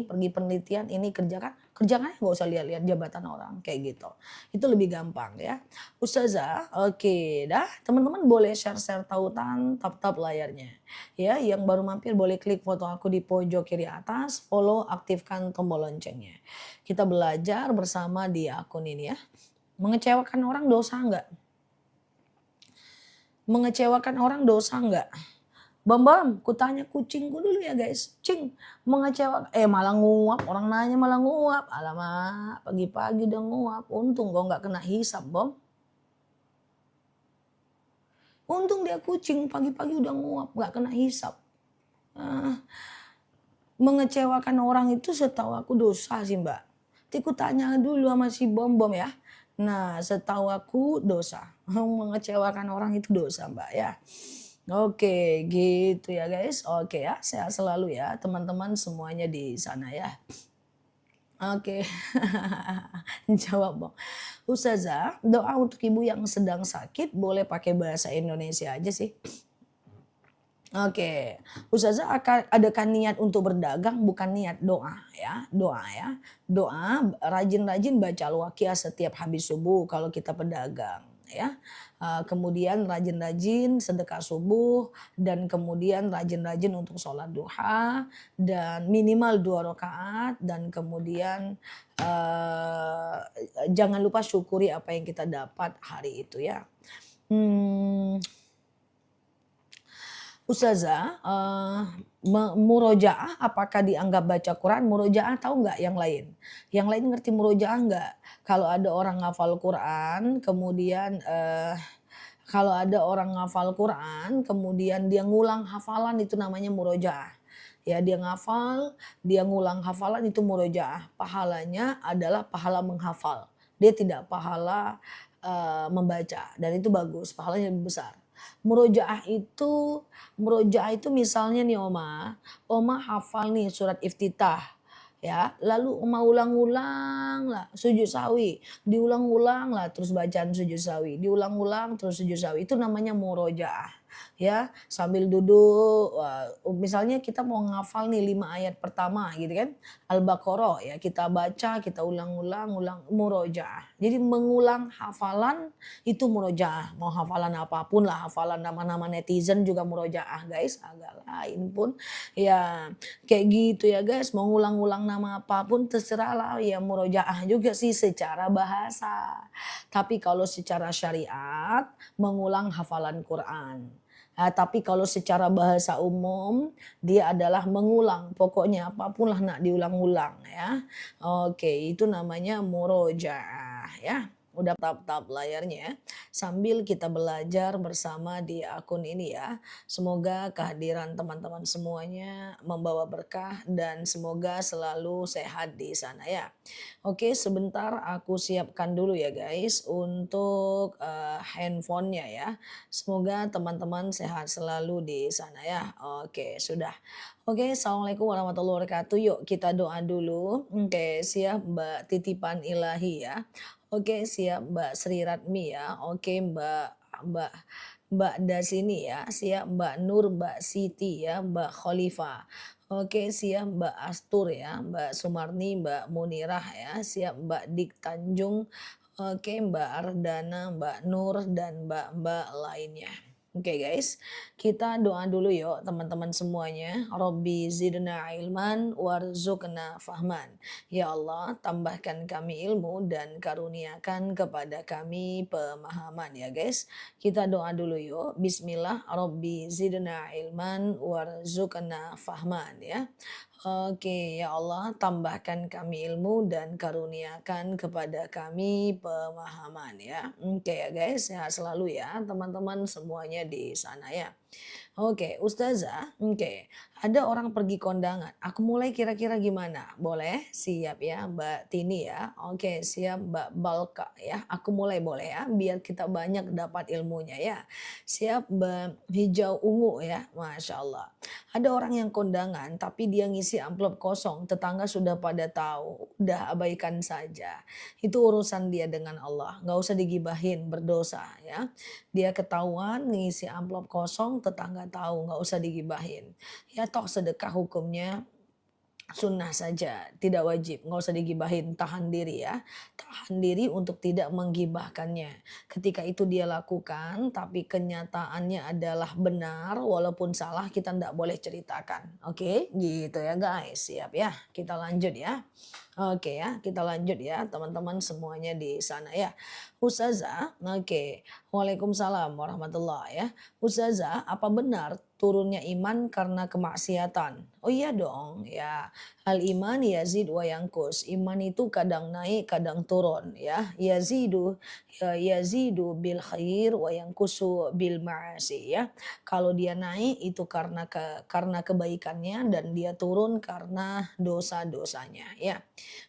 pergi penelitian, ini kerjakan nggak usah lihat-lihat jabatan orang, kayak gitu. Itu lebih gampang ya. Ustazah, oke dah, teman-teman boleh share-share tautan, tap-tap layarnya. Ya, yang baru mampir boleh klik foto aku di pojok kiri atas, follow, aktifkan tombol loncengnya. Kita belajar bersama di akun ini ya. Mengecewakan orang dosa enggak? Mengecewakan orang dosa enggak? Bam, kutanya kucingku dulu ya guys. Cing, mengecewakan, malah nguap, orang nanya malah nguap. Alamak, pagi-pagi udah nguap. Untung kok nggak kena hisap, Bom. Untung dia kucing, pagi-pagi udah nguap, nggak kena hisap. Ah, mengecewakan orang itu setahu aku dosa sih Mbak. Nanti ku tanya dulu sama si Bom ya. Nah, setahu aku dosa. Mengecewakan orang itu dosa Mbak ya. Oke, gitu ya guys. Oke ya, sehat selalu ya teman-teman semuanya di sana ya. Oke, jawab Bang. Ustazah, doa untuk ibu yang sedang sakit boleh pakai bahasa Indonesia aja sih. Oke, Ustazah adakan niat untuk berdagang bukan niat doa ya, doa ya. Doa rajin-rajin baca Al-Waqiah setiap habis subuh kalau kita pedagang ya. Kemudian rajin-rajin sedekah subuh dan kemudian rajin-rajin untuk sholat duha dan minimal 2 rakaat dan kemudian eh, jangan lupa syukuri apa yang kita dapat hari itu ya. Hmm, Ustazah, murojaah apakah dianggap baca Quran? Murojaah tahu nggak yang lain? Yang lain ngerti murojaah nggak? Kalau ada orang ngafal Quran, kemudian kalau ada orang ngafal Quran, kemudian dia ngulang hafalan itu namanya murojaah. Ya, dia ngafal, dia ngulang hafalan itu murojaah. Pahalanya adalah pahala menghafal. Dia tidak pahala membaca dan itu bagus, pahalanya lebih besar. Murojaah itu Murojaah itu misalnya nih Oma hafal nih surat Iftitah ya, lalu Oma ulang-ulang lah sujud sawi, diulang-ulang lah terus bacaan sujud sawi, diulang-ulang terus sujud sawi, itu namanya murojaah ya, sambil duduk misalnya kita mau ngafal nih 5 ayat pertama gitu kan, Al-Baqarah ya kita baca, kita ulang-ulang murojaah. Jadi mengulang hafalan itu murojaah, mau hafalan apapun lah, hafalan nama-nama netizen juga murojaah guys, agak lain pun ya kayak gitu ya guys, mau ngulang-ulang nama apapun terserah lah ya murojaah juga sih secara bahasa. Tapi kalau secara syariat mengulang hafalan Quran. Tapi kalau secara bahasa umum dia adalah mengulang, pokoknya apapun lah nak diulang-ulang ya. Oke, itu namanya murojaah ya. Udah tap-tap layarnya sambil kita belajar bersama di akun ini ya. Semoga kehadiran teman-teman semuanya membawa berkah dan semoga selalu sehat di sana ya. Oke, sebentar aku siapkan dulu ya guys untuk handphonenya ya. Semoga teman-teman sehat selalu di sana ya. Oke, sudah. Oke, assalamualaikum warahmatullahi wabarakatuh. Yuk kita doa dulu. Oke, siap Mbak titipan ilahi ya. Oke, siap Mbak Sri Ratmi ya. Oke, Mbak Mbak Dasini ya. Siap Mbak Nur, Mbak Siti ya, Mbak Khalifah. Oke, siap Mbak Astur ya, Mbak Sumarni, Mbak Munirah ya. Siap Mbak Dik Tanjung. Oke, Mbak Ardana, Mbak Nur dan Mbak-mbak lainnya. Oke guys, kita doa dulu yuk teman-teman semuanya. Robbi zidna ilman warzuqna fahman. Ya Allah, tambahkan kami ilmu dan karuniakan kepada kami pemahaman ya guys. Kita doa dulu yuk. Bismillah, Robbi zidna ilman warzuqna fahman ya. Oke, ya Allah, tambahkan kami ilmu dan karuniakan kepada kami pemahaman ya. Oke ya guys, sehat selalu ya teman-teman semuanya di sana ya. Oke, Ustazah, oke. Ada orang pergi kondangan. Aku mulai kira-kira gimana? Boleh? Siap ya, Mbak Tini ya. Oke, siap Mbak Balka ya. Aku mulai boleh ya, biar kita banyak dapat ilmunya ya. Siap Mbak Hijau Ungu ya, Masya Allah. Ada orang yang kondangan, tapi dia ngisi amplop kosong. Tetangga sudah pada tahu, udah abaikan saja. Itu urusan dia dengan Allah. Nggak usah digibahin, berdosa ya. Dia ketahuan ngisi amplop kosong, tetangga tahu, nggak usah digibahin. Ya toh sedekah hukumnya sunnah saja, tidak wajib, nggak usah digibahin, tahan diri ya. Tahan diri untuk tidak menggibahkannya. Ketika itu dia lakukan, tapi kenyataannya adalah benar, walaupun salah kita ndak boleh ceritakan. Oke, gitu ya guys, siap ya. Kita lanjut ya. Oke ya, kita lanjut ya teman-teman semuanya di sana ya. Ustazah, oke. Waalaikumsalam warahmatullah ya. Ustazah, apa benar turunnya iman karena kemaksiatan? Oh iya dong ya. Al iman yazid wa yangkus. Iman itu kadang naik, kadang turun ya. Yazidu bil khair wa yangkusu bil ma'asi ya. Kalau dia naik itu karena kebaikannya dan dia turun karena dosa-dosanya ya.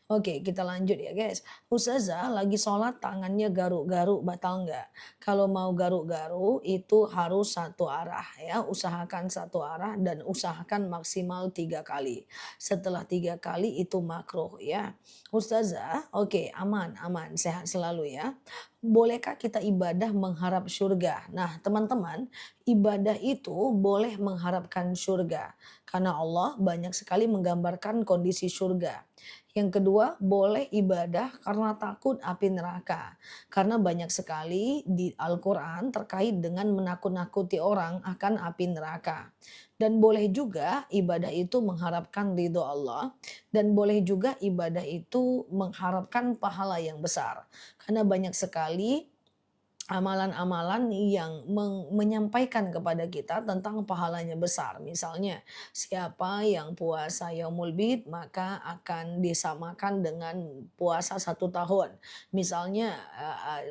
Oke, kita lanjut ya guys. Ustazah lagi sholat tangannya garuk-garuk batal nggak? Kalau mau garuk-garuk itu harus satu arah ya. Usahakan satu arah dan usahakan maksimal 3 kali. Setelah 3 kali itu makruh ya. Ustazah, oke aman, aman, sehat selalu ya. Bolehkah kita ibadah mengharap surga? Nah teman-teman, ibadah itu boleh mengharapkan surga. Karena Allah banyak sekali menggambarkan kondisi surga. Yang kedua, boleh ibadah karena takut api neraka. Karena banyak sekali di Al-Quran terkait dengan menakut-nakuti orang akan api neraka. Dan boleh juga ibadah itu mengharapkan ridho Allah. Dan boleh juga ibadah itu mengharapkan pahala yang besar. Karena banyak sekali amalan-amalan yang menyampaikan kepada kita tentang pahalanya besar. Misalnya, siapa yang puasa Yaumul Bid maka akan disamakan dengan puasa 1 tahun. Misalnya,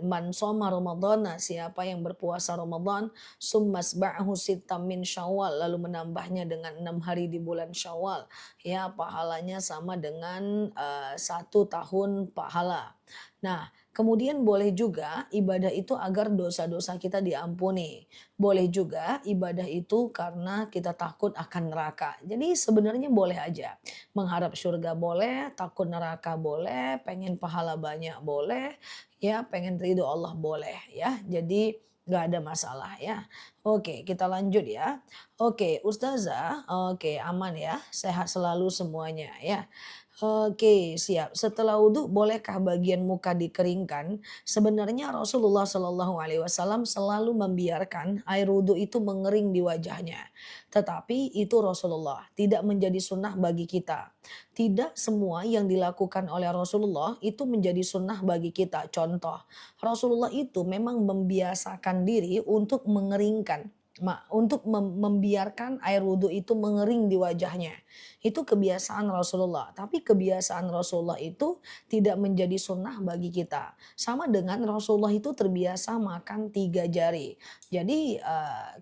man shoma Ramadhana, siapa yang berpuasa Ramadan, summasba'ahu sittam min Syawal, lalu menambahnya dengan 6 hari di bulan Syawal, ya pahalanya sama dengan 1 tahun pahala. Nah, kemudian boleh juga ibadah itu agar dosa-dosa kita diampuni. Boleh juga ibadah itu karena kita takut akan neraka. Jadi sebenarnya boleh aja. Mengharap surga boleh, takut neraka boleh, pengen pahala banyak boleh, ya pengen ridho Allah boleh ya. Jadi nggak ada masalah ya. Oke, kita lanjut ya. Oke, Ustazah, oke aman ya, sehat selalu semuanya ya. Oke, siap. Setelah wudhu, bolehkah bagian muka dikeringkan? Sebenarnya Rasulullah Shallallahu Alaihi Wasallam selalu membiarkan air wudhu itu mengering di wajahnya. Tetapi itu Rasulullah tidak menjadi sunnah bagi kita. Tidak semua yang dilakukan oleh Rasulullah itu menjadi sunnah bagi kita. Contoh, Rasulullah itu memang membiasakan diri untuk mengeringkan. Untuk membiarkan air wudhu itu mengering di wajahnya. Itu kebiasaan Rasulullah. Tapi kebiasaan Rasulullah itu tidak menjadi sunnah bagi kita. Sama dengan Rasulullah itu terbiasa makan 3 jari. Jadi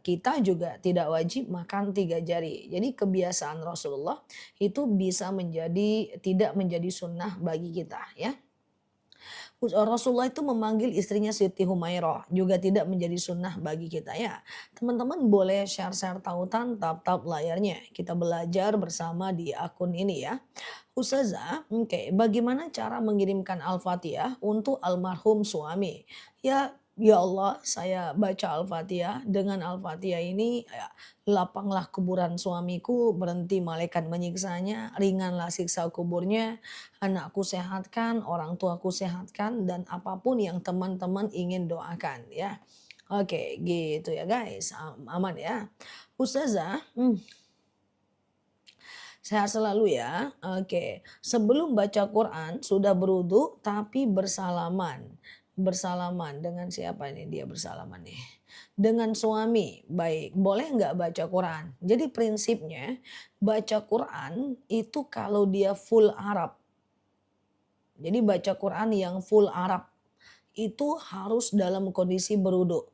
kita juga tidak wajib makan 3 jari. Jadi kebiasaan Rasulullah itu bisa menjadi tidak menjadi sunnah bagi kita ya. Rasulullah itu memanggil istrinya Siti Humairah juga tidak menjadi sunnah bagi kita ya. Teman-teman boleh share-share tautan tap-tap layarnya. Kita belajar bersama di akun ini ya. Ustazah, oke, bagaimana cara mengirimkan Al-Fatihah untuk almarhum suami? Ya Allah, saya baca Al-Fatihah. Dengan Al-Fatihah ini, ya, lapanglah kuburan suamiku, berhenti malaikat menyiksanya, ringanlah siksa kuburnya, anakku sehatkan, orang tuaku sehatkan, dan apapun yang teman-teman ingin doakan ya. Oke, gitu ya guys, aman ya. Ustazah, sehat selalu ya. Oke, sebelum baca Quran sudah berwudu tapi bersalaman. Bersalaman dengan siapa ini dia bersalaman nih? Dengan suami. Baik, boleh nggak baca Quran? Jadi prinsipnya baca Quran itu kalau dia full Arab. Jadi baca Quran yang full Arab itu harus dalam kondisi berwudu.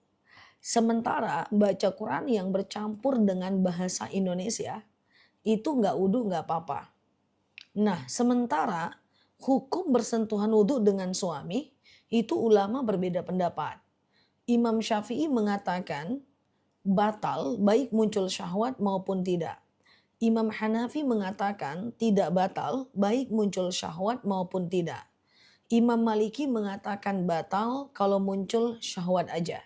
Sementara baca Quran yang bercampur dengan bahasa Indonesia itu nggak wudu nggak apa-apa. Nah, sementara hukum bersentuhan wudhu dengan suami itu ulama berbeda pendapat. Imam Syafi'i mengatakan batal baik muncul syahwat maupun tidak. Imam Hanafi mengatakan tidak batal baik muncul syahwat maupun tidak. Imam Maliki mengatakan batal kalau muncul syahwat aja.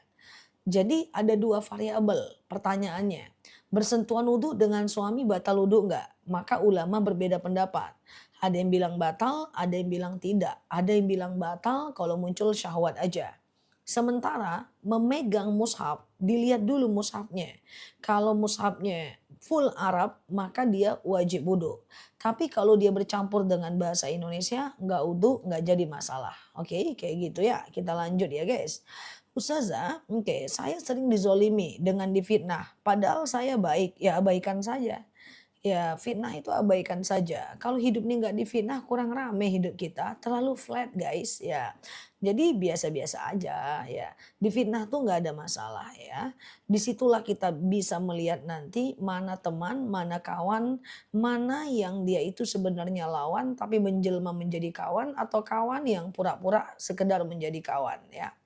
Jadi ada dua variabel pertanyaannya. Bersentuhan wudhu dengan suami batal wudhu enggak? Maka ulama berbeda pendapat. Ada yang bilang batal, ada yang bilang tidak. Ada yang bilang batal kalau muncul syahwat aja. Sementara memegang mushaf, dilihat dulu mushafnya. Kalau mushafnya full Arab, maka dia wajib wudhu. Tapi kalau dia bercampur dengan bahasa Indonesia, nggak wudhu, nggak jadi masalah. Oke, kayak gitu ya. Kita lanjut ya guys. Ustazah, oke, saya sering dizolimi dengan difitnah. Padahal saya baik, ya abaikan saja. Ya fitnah itu abaikan saja. Kalau hidup ini nggak difitnah kurang rame hidup kita. Terlalu flat guys ya. Jadi biasa-biasa aja ya. Difitnah tuh nggak ada masalah ya. Disitulah kita bisa melihat nanti mana teman, mana kawan, mana yang dia itu sebenarnya lawan tapi menjelma menjadi kawan atau kawan yang pura-pura sekedar menjadi kawan ya.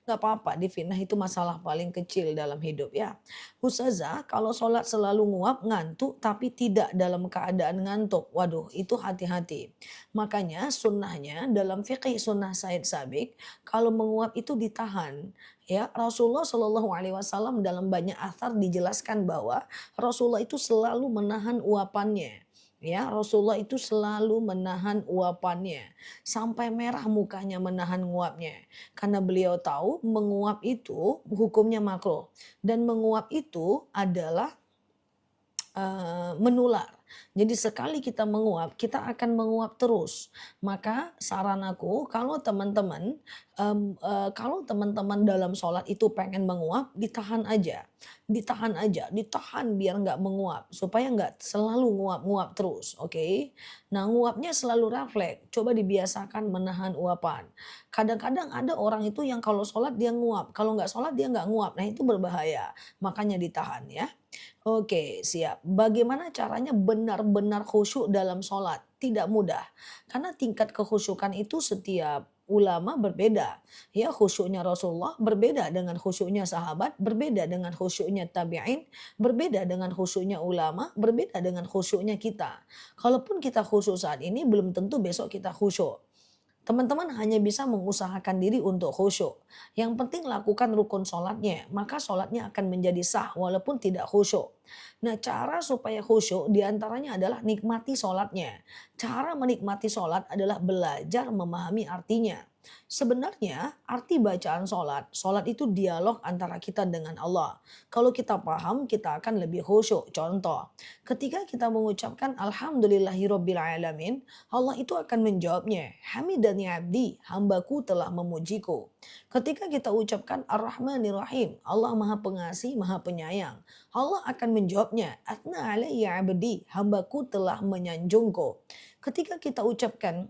Nggak apa-apa, difitnah itu masalah paling kecil dalam hidup ya. Ustazah, kalau sholat selalu nguap, ngantuk, tapi tidak dalam keadaan ngantuk. Waduh, itu hati-hati. Makanya sunnahnya dalam fikih sunnah Said Sabik, kalau menguap itu ditahan. Ya, Rasulullah Shallallahu Alaihi Wasallam dalam banyak athar dijelaskan bahwa Rasulullah itu selalu menahan uapannya. Ya, Rasulullah itu selalu menahan uapannya sampai merah mukanya menahan nguapnya. Karena beliau tahu menguap itu hukumnya makruh dan menguap itu adalah menular. Jadi sekali kita menguap, kita akan menguap terus. Maka saran aku kalau teman-teman dalam sholat itu pengen menguap, ditahan aja. Ditahan aja, ditahan biar nggak menguap. Supaya nggak selalu nguap-nguap terus, oke? Nah nguapnya selalu refleks, coba dibiasakan menahan uapan. Kadang-kadang ada orang itu yang kalau sholat dia nguap, kalau nggak sholat dia nggak nguap. Nah itu berbahaya, makanya ditahan ya. Oke, siap. Bagaimana caranya benar-benar khusyuk dalam sholat? Tidak mudah. Karena tingkat kekhusyukan itu setiap ulama berbeda. Ya, khusyuknya Rasulullah berbeda dengan khusyuknya sahabat, berbeda dengan khusyuknya tabi'in, berbeda dengan khusyuknya ulama, berbeda dengan khusyuknya kita. Kalaupun kita khusyuk saat ini, belum tentu besok kita khusyuk. Teman-teman hanya bisa mengusahakan diri untuk khusyuk. Yang penting lakukan rukun sholatnya, maka sholatnya akan menjadi sah walaupun tidak khusyuk. Nah cara supaya khusyuk diantaranya adalah nikmati sholatnya. Cara menikmati sholat adalah belajar memahami artinya. Sebenarnya arti bacaan sholat itu dialog antara kita dengan Allah. Kalau kita paham kita akan lebih khusyuk. Contoh, ketika kita mengucapkan Alhamdulillahirobbilalamin, Allah itu akan menjawabnya, Hamidani abdi, hambaku telah memujiku. Ketika kita ucapkan Ar-Rahmanir-Rahim, Allah maha pengasih, maha penyayang. Allah akan menjawabnya, Atna alayya abdi, hambaku telah menyanjungku. Ketika kita ucapkan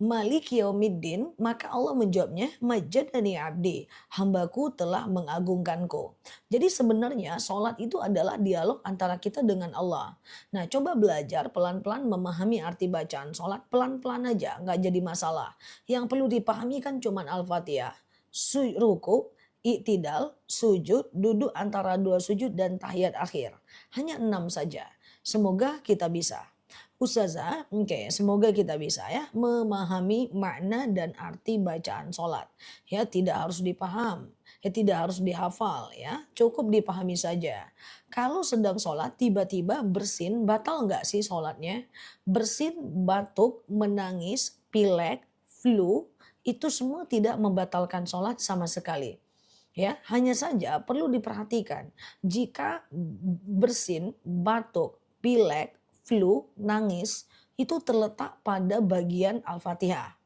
Maliki Yaumiddin, maka Allah menjawabnya, Majadani abdi, hambaku telah mengagungkanku. Jadi sebenarnya sholat itu adalah dialog antara kita dengan Allah. Nah coba belajar pelan-pelan memahami arti bacaan sholat, pelan-pelan aja, nggak jadi masalah. Yang perlu dipahami kan cuman Al-Fatihah, ruku, i'tidal, sujud, duduk antara dua sujud dan tahiyat akhir. Hanya 6 saja. Semoga kita bisa. Ustazah, oke, semoga kita bisa ya memahami makna dan arti bacaan sholat. Ya, tidak harus dipaham, ya tidak harus dihafal ya, cukup dipahami saja. Kalau sedang sholat tiba-tiba bersin, batal nggak sih sholatnya? Bersin, batuk, menangis, pilek, flu, itu semua tidak membatalkan sholat sama sekali. Ya, hanya saja perlu diperhatikan jika bersin, batuk, pilek, flu, nangis itu terletak pada bagian Al-Fatihah.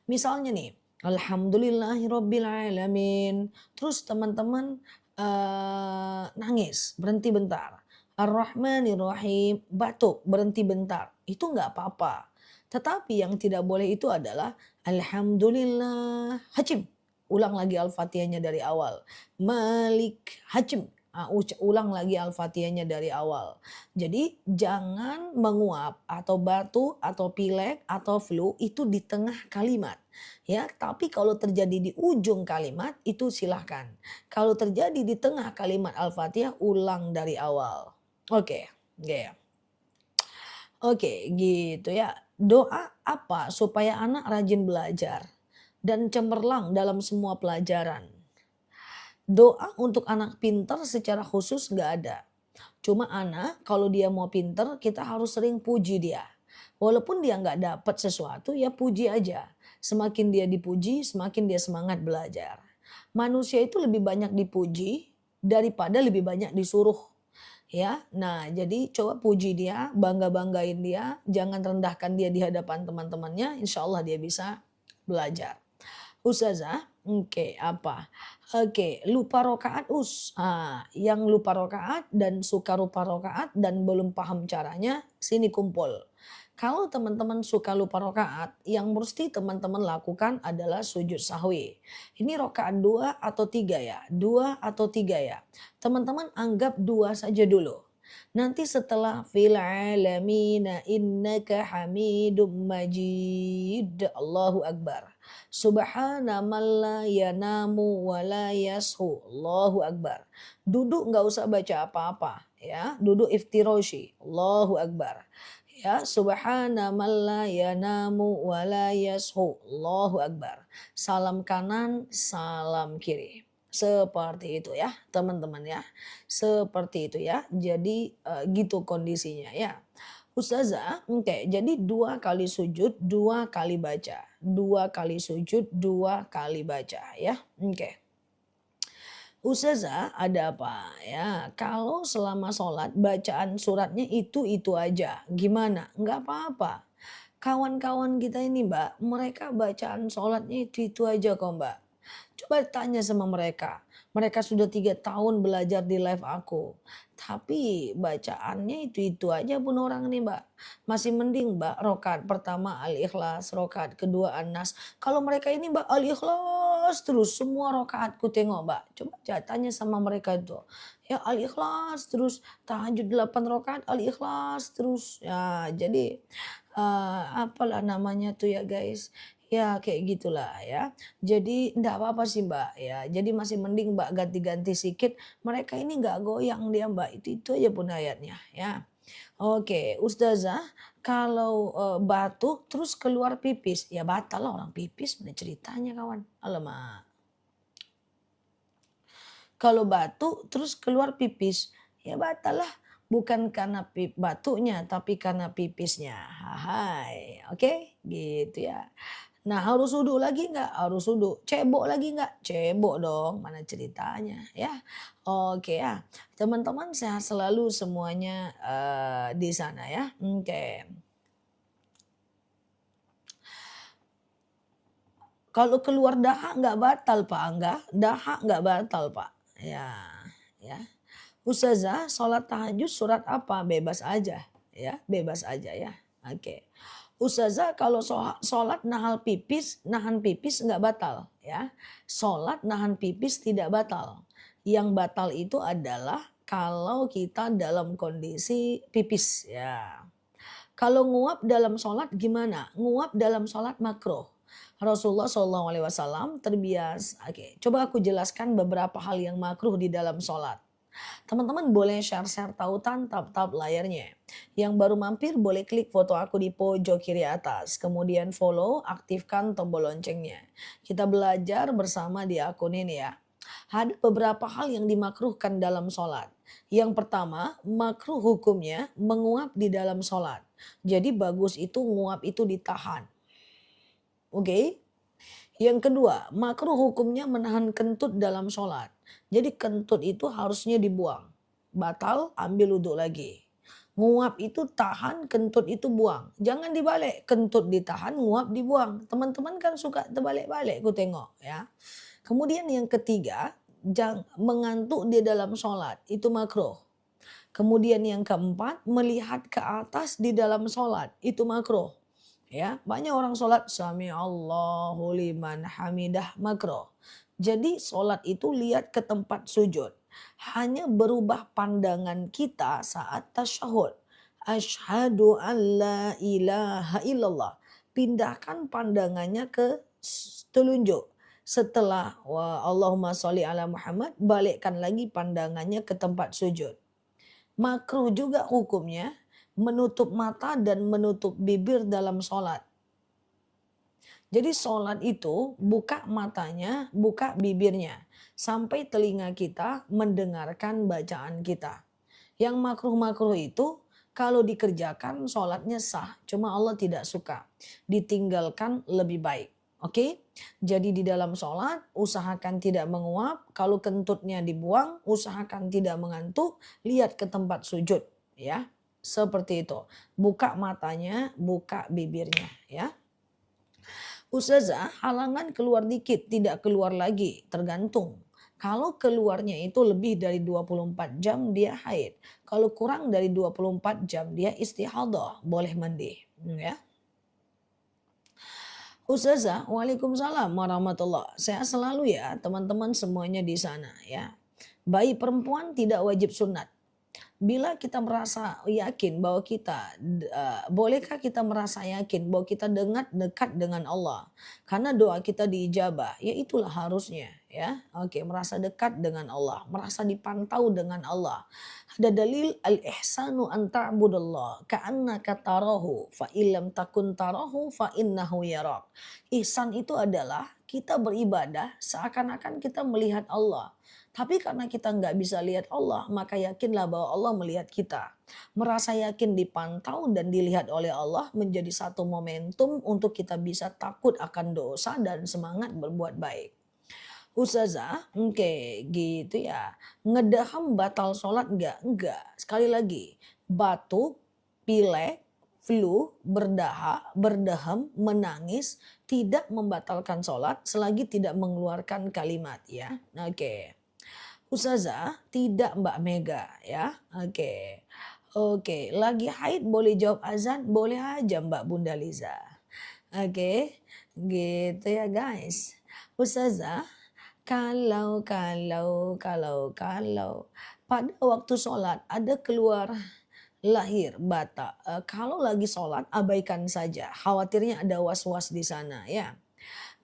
Misalnya nih, Alhamdulillahirobbilalamin. Terus teman-teman nangis, berhenti bentar. Ar-Rahmanir-Rahim, batuk, berhenti bentar. Itu nggak apa-apa. Tetapi yang tidak boleh itu adalah Alhamdulillah, hajim. ulang lagi Al-Fatihahnya dari awal. Malik Hakim. Ulang lagi Al-Fatihahnya dari awal. Jadi jangan menguap atau batuk atau pilek atau flu itu di tengah kalimat. Ya, tapi kalau terjadi di ujung kalimat itu silahkan. Kalau terjadi di tengah kalimat Al-Fatihah ulang dari awal. Oke, ya. Oke, gitu ya. Doa apa supaya anak rajin belajar dan cemerlang dalam semua pelajaran? Doa untuk anak pintar secara khusus nggak ada. Cuma anak kalau dia mau pintar kita harus sering puji dia. Walaupun dia nggak dapat sesuatu ya puji aja. Semakin dia dipuji semakin dia semangat belajar. Manusia itu lebih banyak dipuji daripada lebih banyak disuruh. Ya, nah jadi coba puji dia, bangga-banggain dia, jangan rendahkan dia di hadapan teman-temannya, insya Allah dia bisa belajar. Ustazah, oke apa? Oke, lupa rokaat yang lupa rokaat dan suka lupa rokaat dan belum paham caranya, sini kumpul. Kalau teman-teman suka lupa rokaat, yang mesti teman-teman lakukan adalah sujud sahwi. Ini rokaat 2 atau 3 ya? 2 atau 3 ya? Teman-teman anggap 2 saja dulu. Nanti setelah fil alamina innaka hamidum majid. Allahu Akbar. Subhana man la yanamu wa la yashu. Allahu Akbar. Duduk nggak usah baca apa-apa ya. Duduk iftiroshi. Allahu Akbar. Ya, subhana man la yanamu wa la yashu. Allahu Akbar. Salam kanan, salam kiri. Seperti itu ya, teman-teman ya. Seperti itu ya. Jadi gitu kondisinya ya. Ustazah, oke, jadi 2 kali sujud, 2 kali baca. 2 kali sujud, 2 kali baca ya. Oke. Ustazah, ada apa ya? Kalau selama sholat bacaan suratnya itu aja, gimana? Nggak apa-apa. Kawan-kawan kita ini Mbak, mereka bacaan sholatnya itu aja kok Mbak. Coba tanya sama mereka. Mereka sudah 3 tahun belajar di live aku. Tapi bacaannya itu aja pun orang nih Mbak. Masih mending Mbak rokat pertama Al-Ikhlas, rokat kedua An-Nas. Kalau mereka ini Mbak Al-Ikhlas terus semua rokaatku tengok Mbak. Coba tanya sama mereka itu. Ya Al-Ikhlas terus tahajud 8 rokaat Al-Ikhlas terus. Ya jadi apalah namanya tuh ya guys. Ya kayak gitulah ya. Jadi enggak apa-apa sih Mbak ya. Jadi masih mending Mbak ganti-ganti sikit. Mereka ini enggak goyang dia Mbak. Itu aja pun ayatnya ya. Oke, Ustazah, kalau batuk terus keluar pipis, ya batal lah orang pipis, mana ceritanya kawan. Alamak. Kalau batuk terus keluar pipis, ya batal lah. Bukan karena batuknya, tapi karena pipisnya. Hai, oke, gitu ya. Nah harus wudhu lagi nggak? Harus wudhu. Cebok lagi nggak? Cebok dong, mana ceritanya ya. Oke ya, teman-teman sehat selalu semuanya di sana ya. Oke. Kalau keluar dahak nggak batal Pak Angga, dahak nggak batal Pak. Ya, ya. Ustazah, sholat tahajud surat apa? Bebas aja ya, bebas aja ya. Oke. Ustazah kalau sholat nahan pipis nggak batal ya. Sholat nahan pipis tidak batal. Yang batal itu adalah kalau kita dalam kondisi pipis ya. Kalau nguap dalam sholat gimana? Nguap dalam sholat makruh. Rasulullah SAW terbiasa. Oke, coba aku jelaskan beberapa hal yang makruh di dalam sholat. Teman-teman boleh share-share tautan tap-tap layarnya. Yang baru mampir boleh klik foto aku di pojok kiri atas. Kemudian follow, aktifkan tombol loncengnya. Kita belajar bersama di akun ini ya. Ada beberapa hal yang dimakruhkan dalam sholat. Yang pertama, makruh hukumnya menguap di dalam sholat. Jadi bagus itu nguap itu ditahan. Oke? Yang kedua, makruh hukumnya menahan kentut dalam sholat. Jadi kentut itu harusnya dibuang. Batal, ambil wudhu lagi. Nguap itu tahan, kentut itu buang. Jangan dibalik, kentut ditahan, nguap dibuang. Teman-teman kan suka terbalik-balik, ku tengok ya. Kemudian yang ketiga, mengantuk di dalam sholat, itu makruh. Kemudian yang keempat, melihat ke atas di dalam sholat, itu makruh. Ya, banyak orang sholat sami Allahu liman hamidah makro. Jadi sholat itu lihat ke tempat sujud. Hanya berubah pandangan kita saat tasyahud. Asyhadu an la ilaha illallah. Pindahkan pandangannya ke telunjuk. Setelah Allahumma sholli ala Muhammad, balikkan lagi pandangannya ke tempat sujud. Makruh juga hukumnya menutup mata dan menutup bibir dalam sholat. Jadi sholat itu buka matanya, buka bibirnya. Sampai telinga kita mendengarkan bacaan kita. Yang makruh-makruh itu kalau dikerjakan sholatnya sah. Cuma Allah tidak suka. Ditinggalkan lebih baik. Oke? Jadi di dalam sholat usahakan tidak menguap. Kalau kentutnya dibuang usahakan tidak mengantuk. Lihat ke tempat sujud. Ya, seperti itu. Buka matanya, buka bibirnya. Ya. Ustazah, halangan keluar dikit, tidak keluar lagi, tergantung. Kalau keluarnya itu lebih dari 24 jam dia haid. Kalau kurang dari 24 jam dia istihadah, boleh mandi. Ya. Ustazah, Waalaikumsalam warahmatullah. Sehat selalu ya teman-teman semuanya di sana ya. Bayi perempuan tidak wajib sunat. Bila kita merasa yakin bahwa bolehkah kita merasa yakin bahwa kita dekat dengan Allah karena doa kita diijabah, ya itulah harusnya ya. Oke, merasa dekat dengan Allah, merasa dipantau dengan Allah. Ada dalil al-ihsanu an ta'budallah ka'annaka tarahu fa illam takun tarahu fa innahu yarak. Ihsan itu adalah kita beribadah seakan-akan kita melihat Allah. Tapi karena kita nggak bisa lihat Allah, maka yakinlah bahwa Allah melihat kita. Merasa yakin dipantau dan dilihat oleh Allah menjadi satu momentum untuk kita bisa takut akan dosa dan semangat berbuat baik. Ustazah, oke gitu ya. Ngedaham batal sholat nggak? Enggak. Sekali lagi, batuk, pilek, flu, berdaham, menangis, tidak membatalkan sholat selagi tidak mengeluarkan kalimat ya. Oke. Ustazah, tidak Mbak Mega ya. Oke. Oke, lagi haid boleh jawab azan? Boleh aja Mbak Bunda Liza. Oke, gitu ya guys. Ustazah, kalau pada waktu sholat ada keluar lahir bata. Kalau lagi sholat abaikan saja. Khawatirnya ada was-was di sana ya.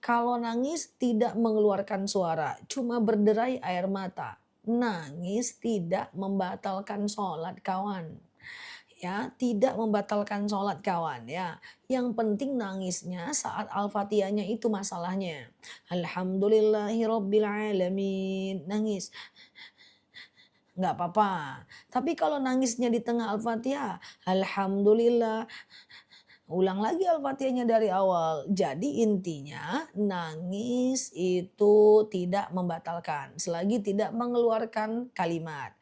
Kalau nangis tidak mengeluarkan suara, cuma berderai air mata. Nangis tidak membatalkan sholat kawan. Ya, tidak membatalkan sholat kawan ya. Yang penting nangisnya saat Al-Fatihahnya itu masalahnya. Alhamdulillahirabbil alamin. Nangis. Nggak apa-apa. Tapi kalau nangisnya di tengah Al-Fatihah, Alhamdulillah, ulang lagi Al-Fatihahnya dari awal. Jadi intinya nangis itu tidak membatalkan selagi tidak mengeluarkan kalimat.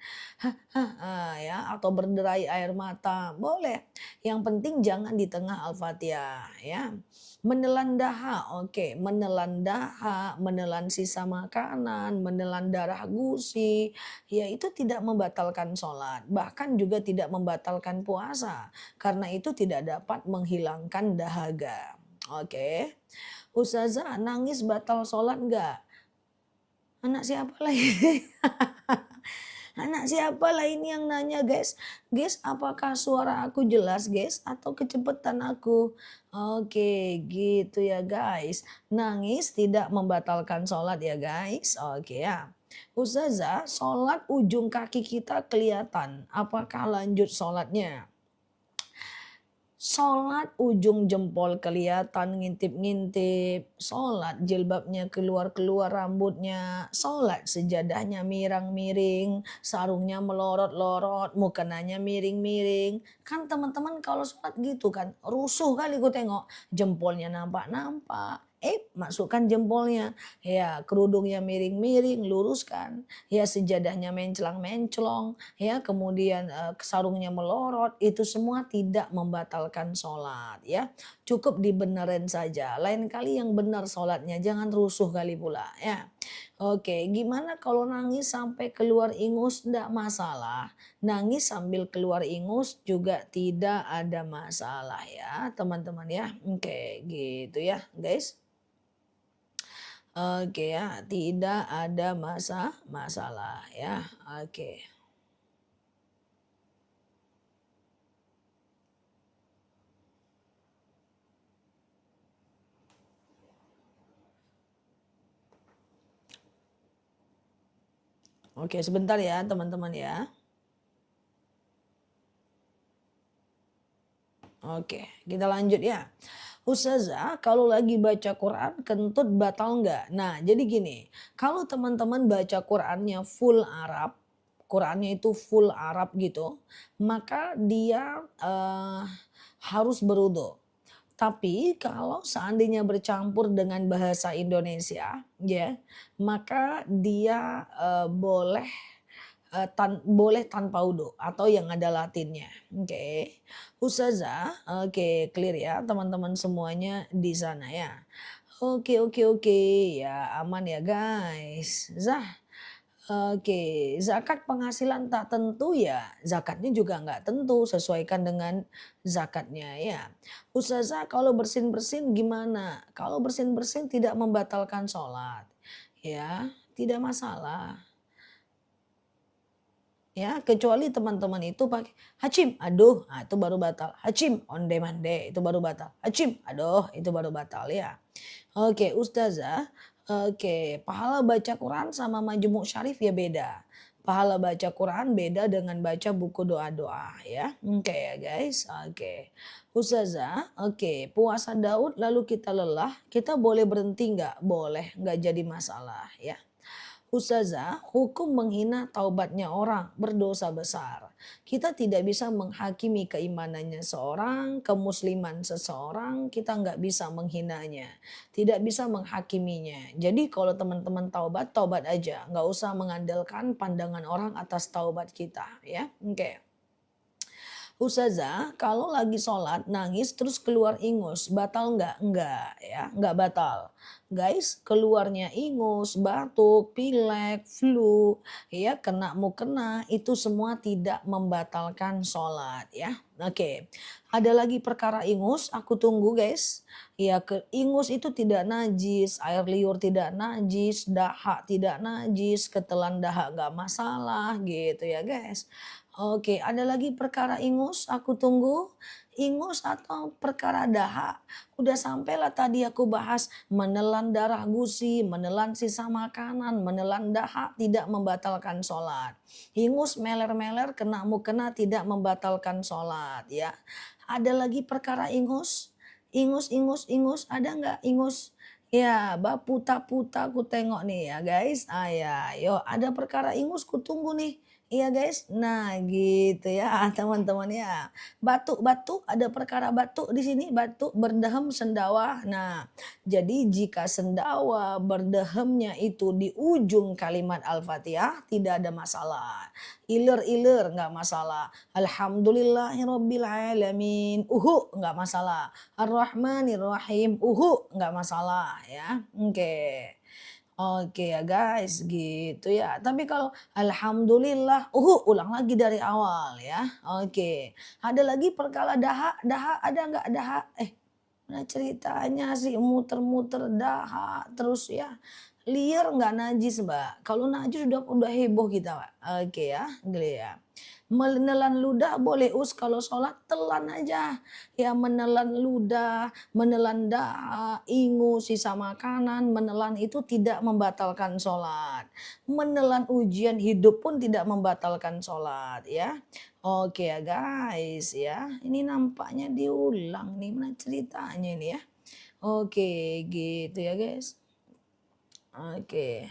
Ya atau berderai air mata boleh. Yang penting jangan di tengah Al-Fatihah ya. Menelan daha, oke, menelan daha, menelan sisa makanan, menelan darah gusi, ya itu tidak membatalkan sholat, bahkan juga tidak membatalkan puasa. Karena itu tidak dapat menghilangkan dahaga. Oke. Ustazah, nangis batal sholat enggak? Anak siapa lagi? Anak siapa lah ini yang nanya guys? Guys, apakah suara aku jelas guys? Atau kecepatan aku? Oke, gitu ya guys. Nangis tidak membatalkan sholat ya guys. Oke ya. Ustazah, sholat ujung kaki kita kelihatan. Apakah lanjut sholatnya? Sholat ujung jempol kelihatan ngintip-ngintip, sholat jilbabnya keluar-keluar rambutnya, sholat sejadahnya mirang-miring, sarungnya melorot-lorot, mukenanya miring-miring. Kan teman-teman kalau sholat gitu kan, rusuh kali gue tengok, jempolnya nampak-nampak. Masukkan jempolnya, ya kerudungnya miring-miring, luruskan, ya sejadahnya menclang-menclong, ya kemudian sarungnya melorot, itu semua tidak membatalkan sholat ya. Cukup dibenerin saja. Lain kali yang benar sholatnya, jangan rusuh kali pula ya. Oke, gimana kalau nangis sampai keluar ingus? Nggak masalah. Nangis sambil keluar ingus juga tidak ada masalah ya teman-teman ya. Oke, gitu ya guys. Oke ya, tidak ada masalah ya. Oke. Oke, sebentar ya teman-teman ya. Oke, kita lanjut ya. Ustazah, kalau lagi baca Quran kentut batal nggak? Nah, jadi gini, kalau teman-teman baca Qurannya full Arab, Qurannya itu full Arab gitu, maka dia harus berwudu. Tapi kalau seandainya bercampur dengan bahasa Indonesia, ya, maka dia boleh boleh tanpa wudu atau yang ada latinnya. Oke. Ustazah, oke clear ya teman-teman semuanya di sana ya. Oke oke oke, ya aman ya guys. Oke, zakat penghasilan tak tentu ya, zakatnya juga nggak tentu, sesuaikan dengan zakatnya ya. Ustazah kalau bersin-bersin gimana? Kalau bersin-bersin tidak membatalkan sholat. Ya, tidak masalah. Ya, kecuali teman-teman itu pakai hacim, aduh, nah itu baru batal. Hacim, onde mande, itu baru batal. Hacim, aduh, itu baru batal ya. Oke, Ustazah, oke, pahala baca Quran sama majmu' syarif ya beda. Pahala baca Quran beda dengan baca buku doa-doa ya. Oke ya guys, oke. Ustazah, oke, puasa Daud lalu kita lelah, kita boleh berhenti nggak? Boleh, nggak jadi masalah ya. Ustazah, hukum menghina taubatnya orang berdosa besar. Kita tidak bisa menghakimi keimanannya seorang, kemusliman seseorang, kita nggak bisa menghinanya. Tidak bisa menghakiminya. Jadi kalau teman-teman taubat, taubat aja. Nggak usah mengandalkan pandangan orang atas taubat kita. Ya, oke. Ustazah, kalau lagi sholat nangis terus keluar ingus, batal nggak? Nggak ya, nggak batal. Guys, keluarnya ingus, batuk, pilek, flu, ya kena mukena, itu semua tidak membatalkan sholat ya. Oke, ada lagi perkara ingus, aku tunggu guys. Ya, ingus itu tidak najis, air liur tidak najis, dahak tidak najis, ketelan dahak nggak masalah gitu ya guys. Oke, ada lagi perkara ingus, aku tunggu. Ingus atau perkara dahak. Udah sampailah tadi aku bahas menelan darah gusi, menelan sisa makanan, menelan dahak tidak membatalkan sholat. Ingus meler-meler kena mukena tidak membatalkan sholat ya. Ada lagi perkara ingus. Ingus, ada nggak ingus? Ya, puta-puta ku tengok nih ya guys. Ah ya, yo ada perkara ingus ku tunggu nih. Iya guys, nah gitu ya teman-teman ya. Batuk-batuk ada perkara batuk di sini, batuk berdehem sendawa. Nah, jadi jika sendawa berdehemnya itu di ujung kalimat Al-Fatihah tidak ada masalah. Iler-iler nggak masalah. Alhamdulillahirabbil alamin. Nggak masalah. Ar-Rahmanir-Rahim. Nggak masalah ya. Oke. Oke ya guys, gitu ya. Tapi kalau alhamdulillah, ulang lagi dari awal ya. Oke. Ada lagi perkara dahak, dahak ada nggak dahak? Mana ceritanya sih muter-muter dahak terus ya. Liar nggak najis mbak. Kalau najis udah heboh kita mbak. Oke ya, gitu ya. Menelan ludah boleh kalau sholat telan aja. Ya menelan ludah, menelan dahak, ingus, sisa makanan, menelan itu tidak membatalkan sholat. Menelan ujian hidup pun tidak membatalkan sholat ya. Oke ya guys ya. Ini nampaknya diulang nih mana ceritanya ini ya. Oke gitu ya guys. Oke.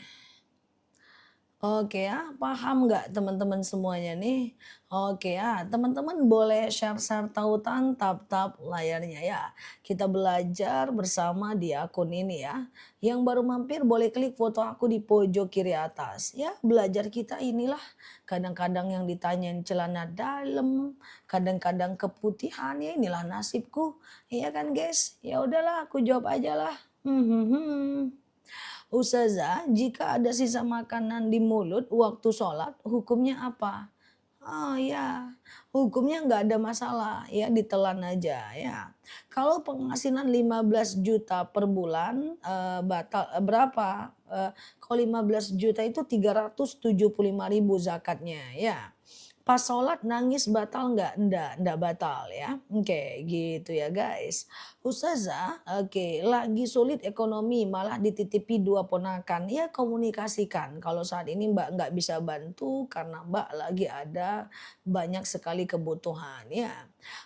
Oke ya, paham nggak teman-teman semuanya nih? Oke ya, teman-teman boleh share-share tautan tap-tap layarnya ya. Kita belajar bersama di akun ini ya. Yang baru mampir boleh klik foto aku di pojok kiri atas. Ya, belajar kita inilah. Kadang-kadang yang ditanyain celana dalam, kadang-kadang keputihan ya inilah nasibku. Iya kan guys? Ya udahlah, aku jawab aja lah. Hmm. Ustazah, jika ada sisa makanan di mulut waktu sholat, hukumnya apa? Oh ya, hukumnya nggak ada masalah ya, ditelan aja ya. Kalau penghasilan 15 juta per bulan, batal berapa? Kalau 15 juta itu 375.000 zakatnya ya. Pas sholat nangis batal nggak? Nggak batal ya. Oke, gitu ya guys. Ustazah, oke, lagi sulit ekonomi malah dititipi 2 ponakan. Ya komunikasikan, kalau saat ini Mbak nggak bisa bantu karena Mbak lagi ada banyak sekali kebutuhan ya.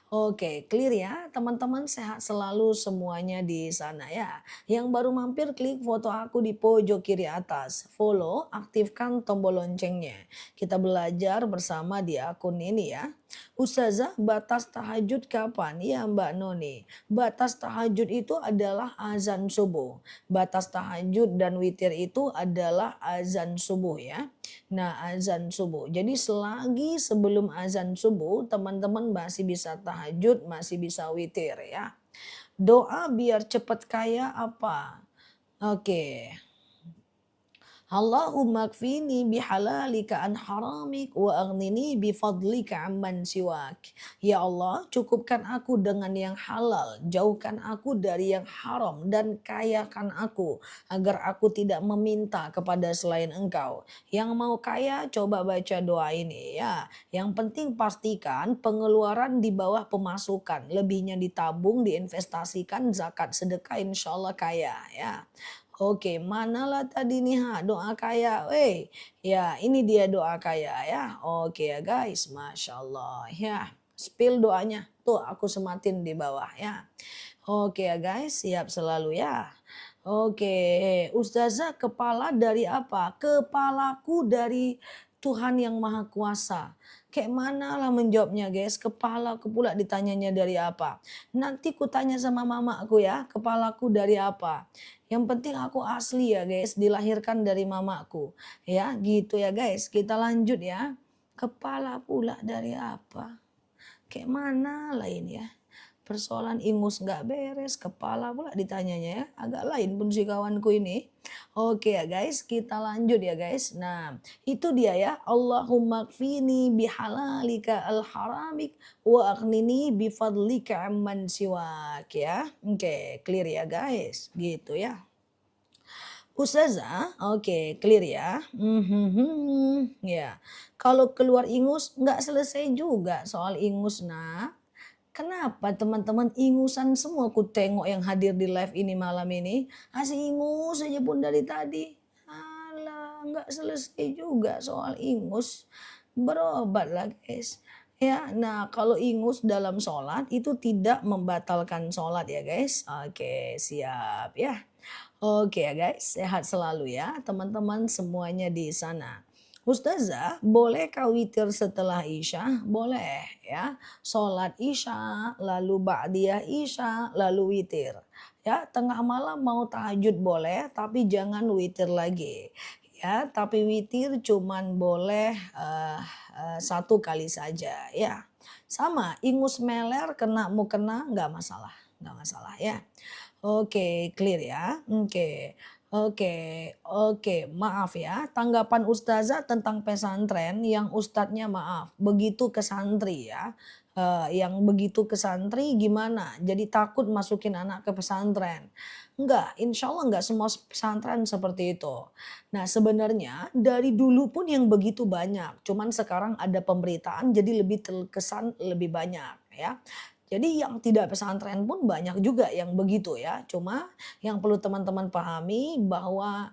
Oke, clear ya teman-teman, sehat selalu semuanya di sana ya. Yang baru mampir klik foto aku di pojok kiri atas, follow, aktifkan tombol loncengnya. Kita belajar bersama di akun ini ya. Ustazah, batas tahajud kapan? Ya Mbak Noni, batas tahajud itu adalah azan subuh. Batas tahajud dan witir itu adalah azan subuh ya. Nah, azan subuh. Jadi selagi sebelum azan subuh, teman-teman masih bisa tahajud, masih bisa witir ya. Doa biar cepat kaya apa? Oke. Allahumma kfini bihalalika an haramik wa aghnini bifadlika amman siwak. Ya Allah, cukupkan aku dengan yang halal, jauhkan aku dari yang haram dan kayakan aku agar aku tidak meminta kepada selain Engkau. Yang mau kaya coba baca doa ini ya. Yang penting pastikan pengeluaran di bawah pemasukan, lebihnya ditabung, diinvestasikan, zakat, sedekah, insya Allah kaya ya. Oke, manalah tadi nih doa kaya. Ya ini dia doa kaya ya. Oke ya guys, masya Allah ya. Spill doanya, tuh aku sematin di bawah ya. Oke ya guys, siap selalu ya. Oke, Ustazah, kepala dari apa? Kepalaku dari Tuhan yang Maha Kuasa. Kayak mana lah menjawabnya guys, kepalaku pula ditanyanya dari apa. Nanti ku tanya sama mamaku ya, kepalaku dari apa. Yang penting aku asli ya guys, dilahirkan dari mamaku. Ya gitu ya guys, kita lanjut ya. Kepala pula dari apa? Kayak mana lah ini ya. Persoalan ingus nggak beres, kepala pula ditanyanya ya. Agak lain pun si kawanku ini. Oke ya guys, kita lanjut ya guys. Nah, itu dia ya. Allahumma kfini bihalalika al-haramik wa aghnini bifadlika amman siwak ya. Oke, clear ya guys. Gitu ya. Ustazah, oke, clear ya. Ya, kalau keluar ingus nggak selesai juga soal ingus nak. Kenapa teman-teman ingusan semua ku tengok yang hadir di live ini malam ini. Asik ingus aja pun dari tadi. Alah, nggak selesai juga soal ingus. Berobat lah guys. Ya, nah kalau ingus dalam sholat itu tidak membatalkan sholat ya guys. Oke, siap ya. Oke ya guys, sehat selalu ya teman-teman semuanya di sana. Ustazah, bolehkah witir setelah Isya? Boleh ya. Sholat Isya, lalu ba'diyah Isya, lalu witir. Ya, tengah malam mau tahajud boleh, tapi jangan witir lagi. Ya, tapi witir cuman boleh 1 kali saja ya. Sama, ingus meler kena mukena nggak masalah, nggak masalah ya. Oke, clear ya. Oke. Oke, oke, maaf ya. Tanggapan ustazah tentang pesantren yang ustadznya maaf, begitu ke santri ya. Yang begitu ke santri gimana? Jadi takut masukin anak ke pesantren. Enggak, insya Allah enggak semua pesantren seperti itu. Nah sebenarnya dari dulu pun yang begitu banyak. Cuman sekarang ada pemberitaan jadi lebih terkesan lebih banyak ya. Jadi yang tidak pesantren pun banyak juga yang begitu ya. Cuma yang perlu teman-teman pahami bahwa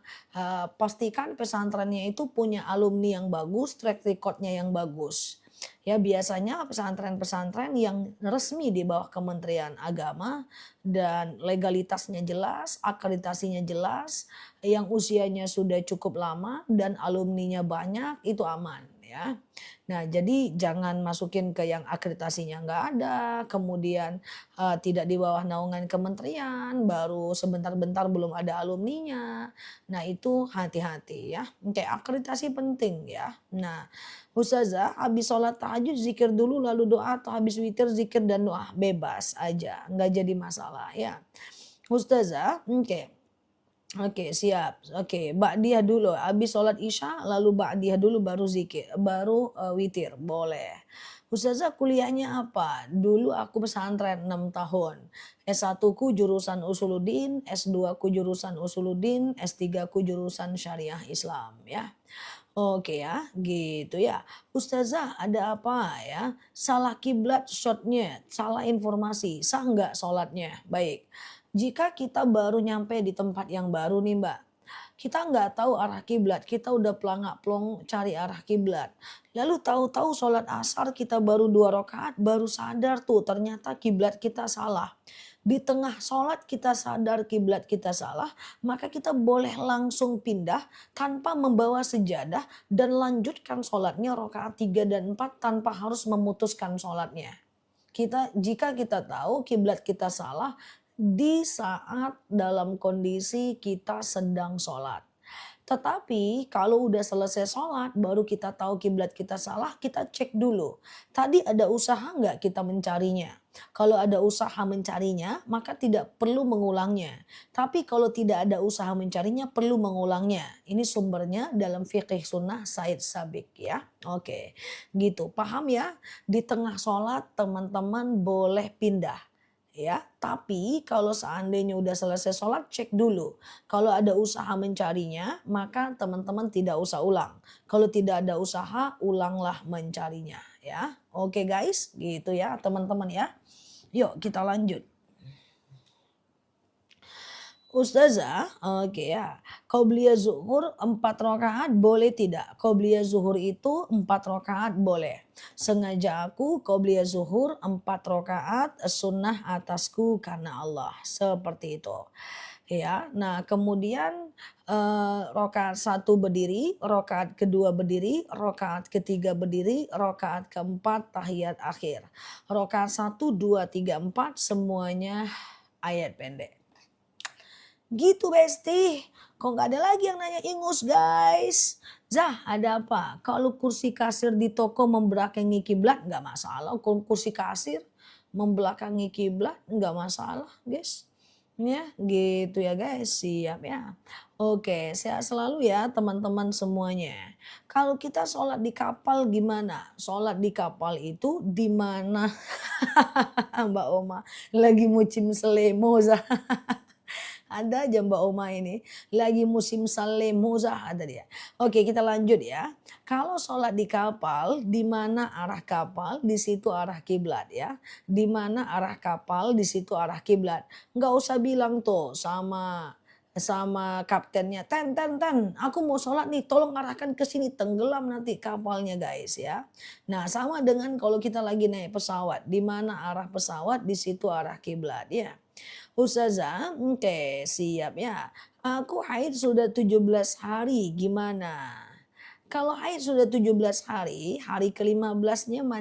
pastikan pesantrennya itu punya alumni yang bagus, track recordnya yang bagus. Ya biasanya pesantren-pesantren yang resmi di bawah Kementerian Agama dan legalitasnya jelas, akreditasinya jelas, yang usianya sudah cukup lama dan alumninya banyak itu aman ya. Nah, jadi jangan masukin ke yang akreditasinya nggak ada, kemudian tidak di bawah naungan kementerian, baru sebentar-bentar belum ada alumninya. Nah, itu hati-hati ya. Oke, akreditasi penting ya. Nah, Ustazah, habis sholat tahajud zikir dulu lalu doa atau habis witir zikir dan doa bebas aja, nggak jadi masalah ya. Ustazah, oke. Oke, siap. Oke, ba'diyah dulu, habis sholat Isya lalu ba'diyah dulu baru zikir, baru, witir, boleh. Ustazah kuliahnya apa? Dulu aku pesantren 6 tahun. S1 ku jurusan Usuluddin, S2 ku jurusan Usuluddin, S3 ku jurusan Syariah Islam ya. Oke ya, gitu ya. Ustazah ada apa ya? Salah kiblat shotnya, salah informasi, sah nggak sholatnya? Baik. Jika kita baru nyampe di tempat yang baru nih Mbak, kita nggak tahu arah kiblat, kita udah pelangak-plong cari arah kiblat. Lalu tahu-tahu sholat asar kita baru 2 rakaat, baru sadar tuh ternyata kiblat kita salah. Di tengah sholat kita sadar kiblat kita salah, maka kita boleh langsung pindah tanpa membawa sejadah dan lanjutkan sholatnya rakaat 3 dan 4 tanpa harus memutuskan sholatnya. Jika kita tahu kiblat kita salah di saat dalam kondisi kita sedang sholat. Tetapi kalau udah selesai sholat baru kita tahu kiblat kita salah, kita cek dulu. Tadi ada usaha nggak kita mencarinya? Kalau ada usaha mencarinya, maka tidak perlu mengulangnya. Tapi kalau tidak ada usaha mencarinya, perlu mengulangnya. Ini sumbernya dalam fikih sunnah Said Sabik ya. Oke, gitu. Paham ya? Di tengah sholat teman-teman boleh pindah. Ya, tapi kalau seandainya udah selesai sholat, cek dulu. Kalau ada usaha mencarinya, maka teman-teman tidak usah ulang. Kalau tidak ada usaha, ulanglah mencarinya. Ya, oke guys, gitu ya teman-teman ya. Yuk kita lanjut. Ustazah, oke ya. Qobliyah zuhur 4 rakaat boleh tidak? Qobliyah zuhur itu 4 rakaat boleh. Sengaja aku qobliyah zuhur 4 rakaat sunnah atasku karena Allah. Seperti itu. Ya, nah kemudian rakaat 1 berdiri, rakaat kedua berdiri, rakaat ketiga berdiri, rakaat keempat tahiyat akhir. Rakaat 1, 2, 3, 4 semuanya ayat pendek. Gitu Besti. Kok nggak ada lagi yang nanya ingus guys. Zah ada apa? Kalau kursi kasir di toko membelakangi kiblat nggak masalah. Kalau kursi kasir membelakangi kiblat nggak masalah guys. Ya gitu ya guys. Siap ya. Oke sehat selalu ya teman-teman semuanya. Kalau kita sholat di kapal gimana? Sholat di kapal itu di mana Mbak Oma lagi musim selemo Zah. Ada aja Mbak Oma ini, lagi musim salemuzah ada dia. Oke kita lanjut ya. Kalau sholat di kapal, di mana arah kapal, di situ arah kiblat ya. Di mana arah kapal, di situ arah kiblat. Nggak usah bilang tuh sama sama kaptennya, ten, aku mau sholat nih, tolong arahkan ke sini, tenggelam nanti kapalnya guys ya. Nah sama dengan kalau kita lagi naik pesawat, di mana arah pesawat, di situ arah kiblat ya. Ustazah, oke siap ya. Aku haid sudah 17 hari, gimana? Kalau haid sudah 17 hari, hari ke-15-nya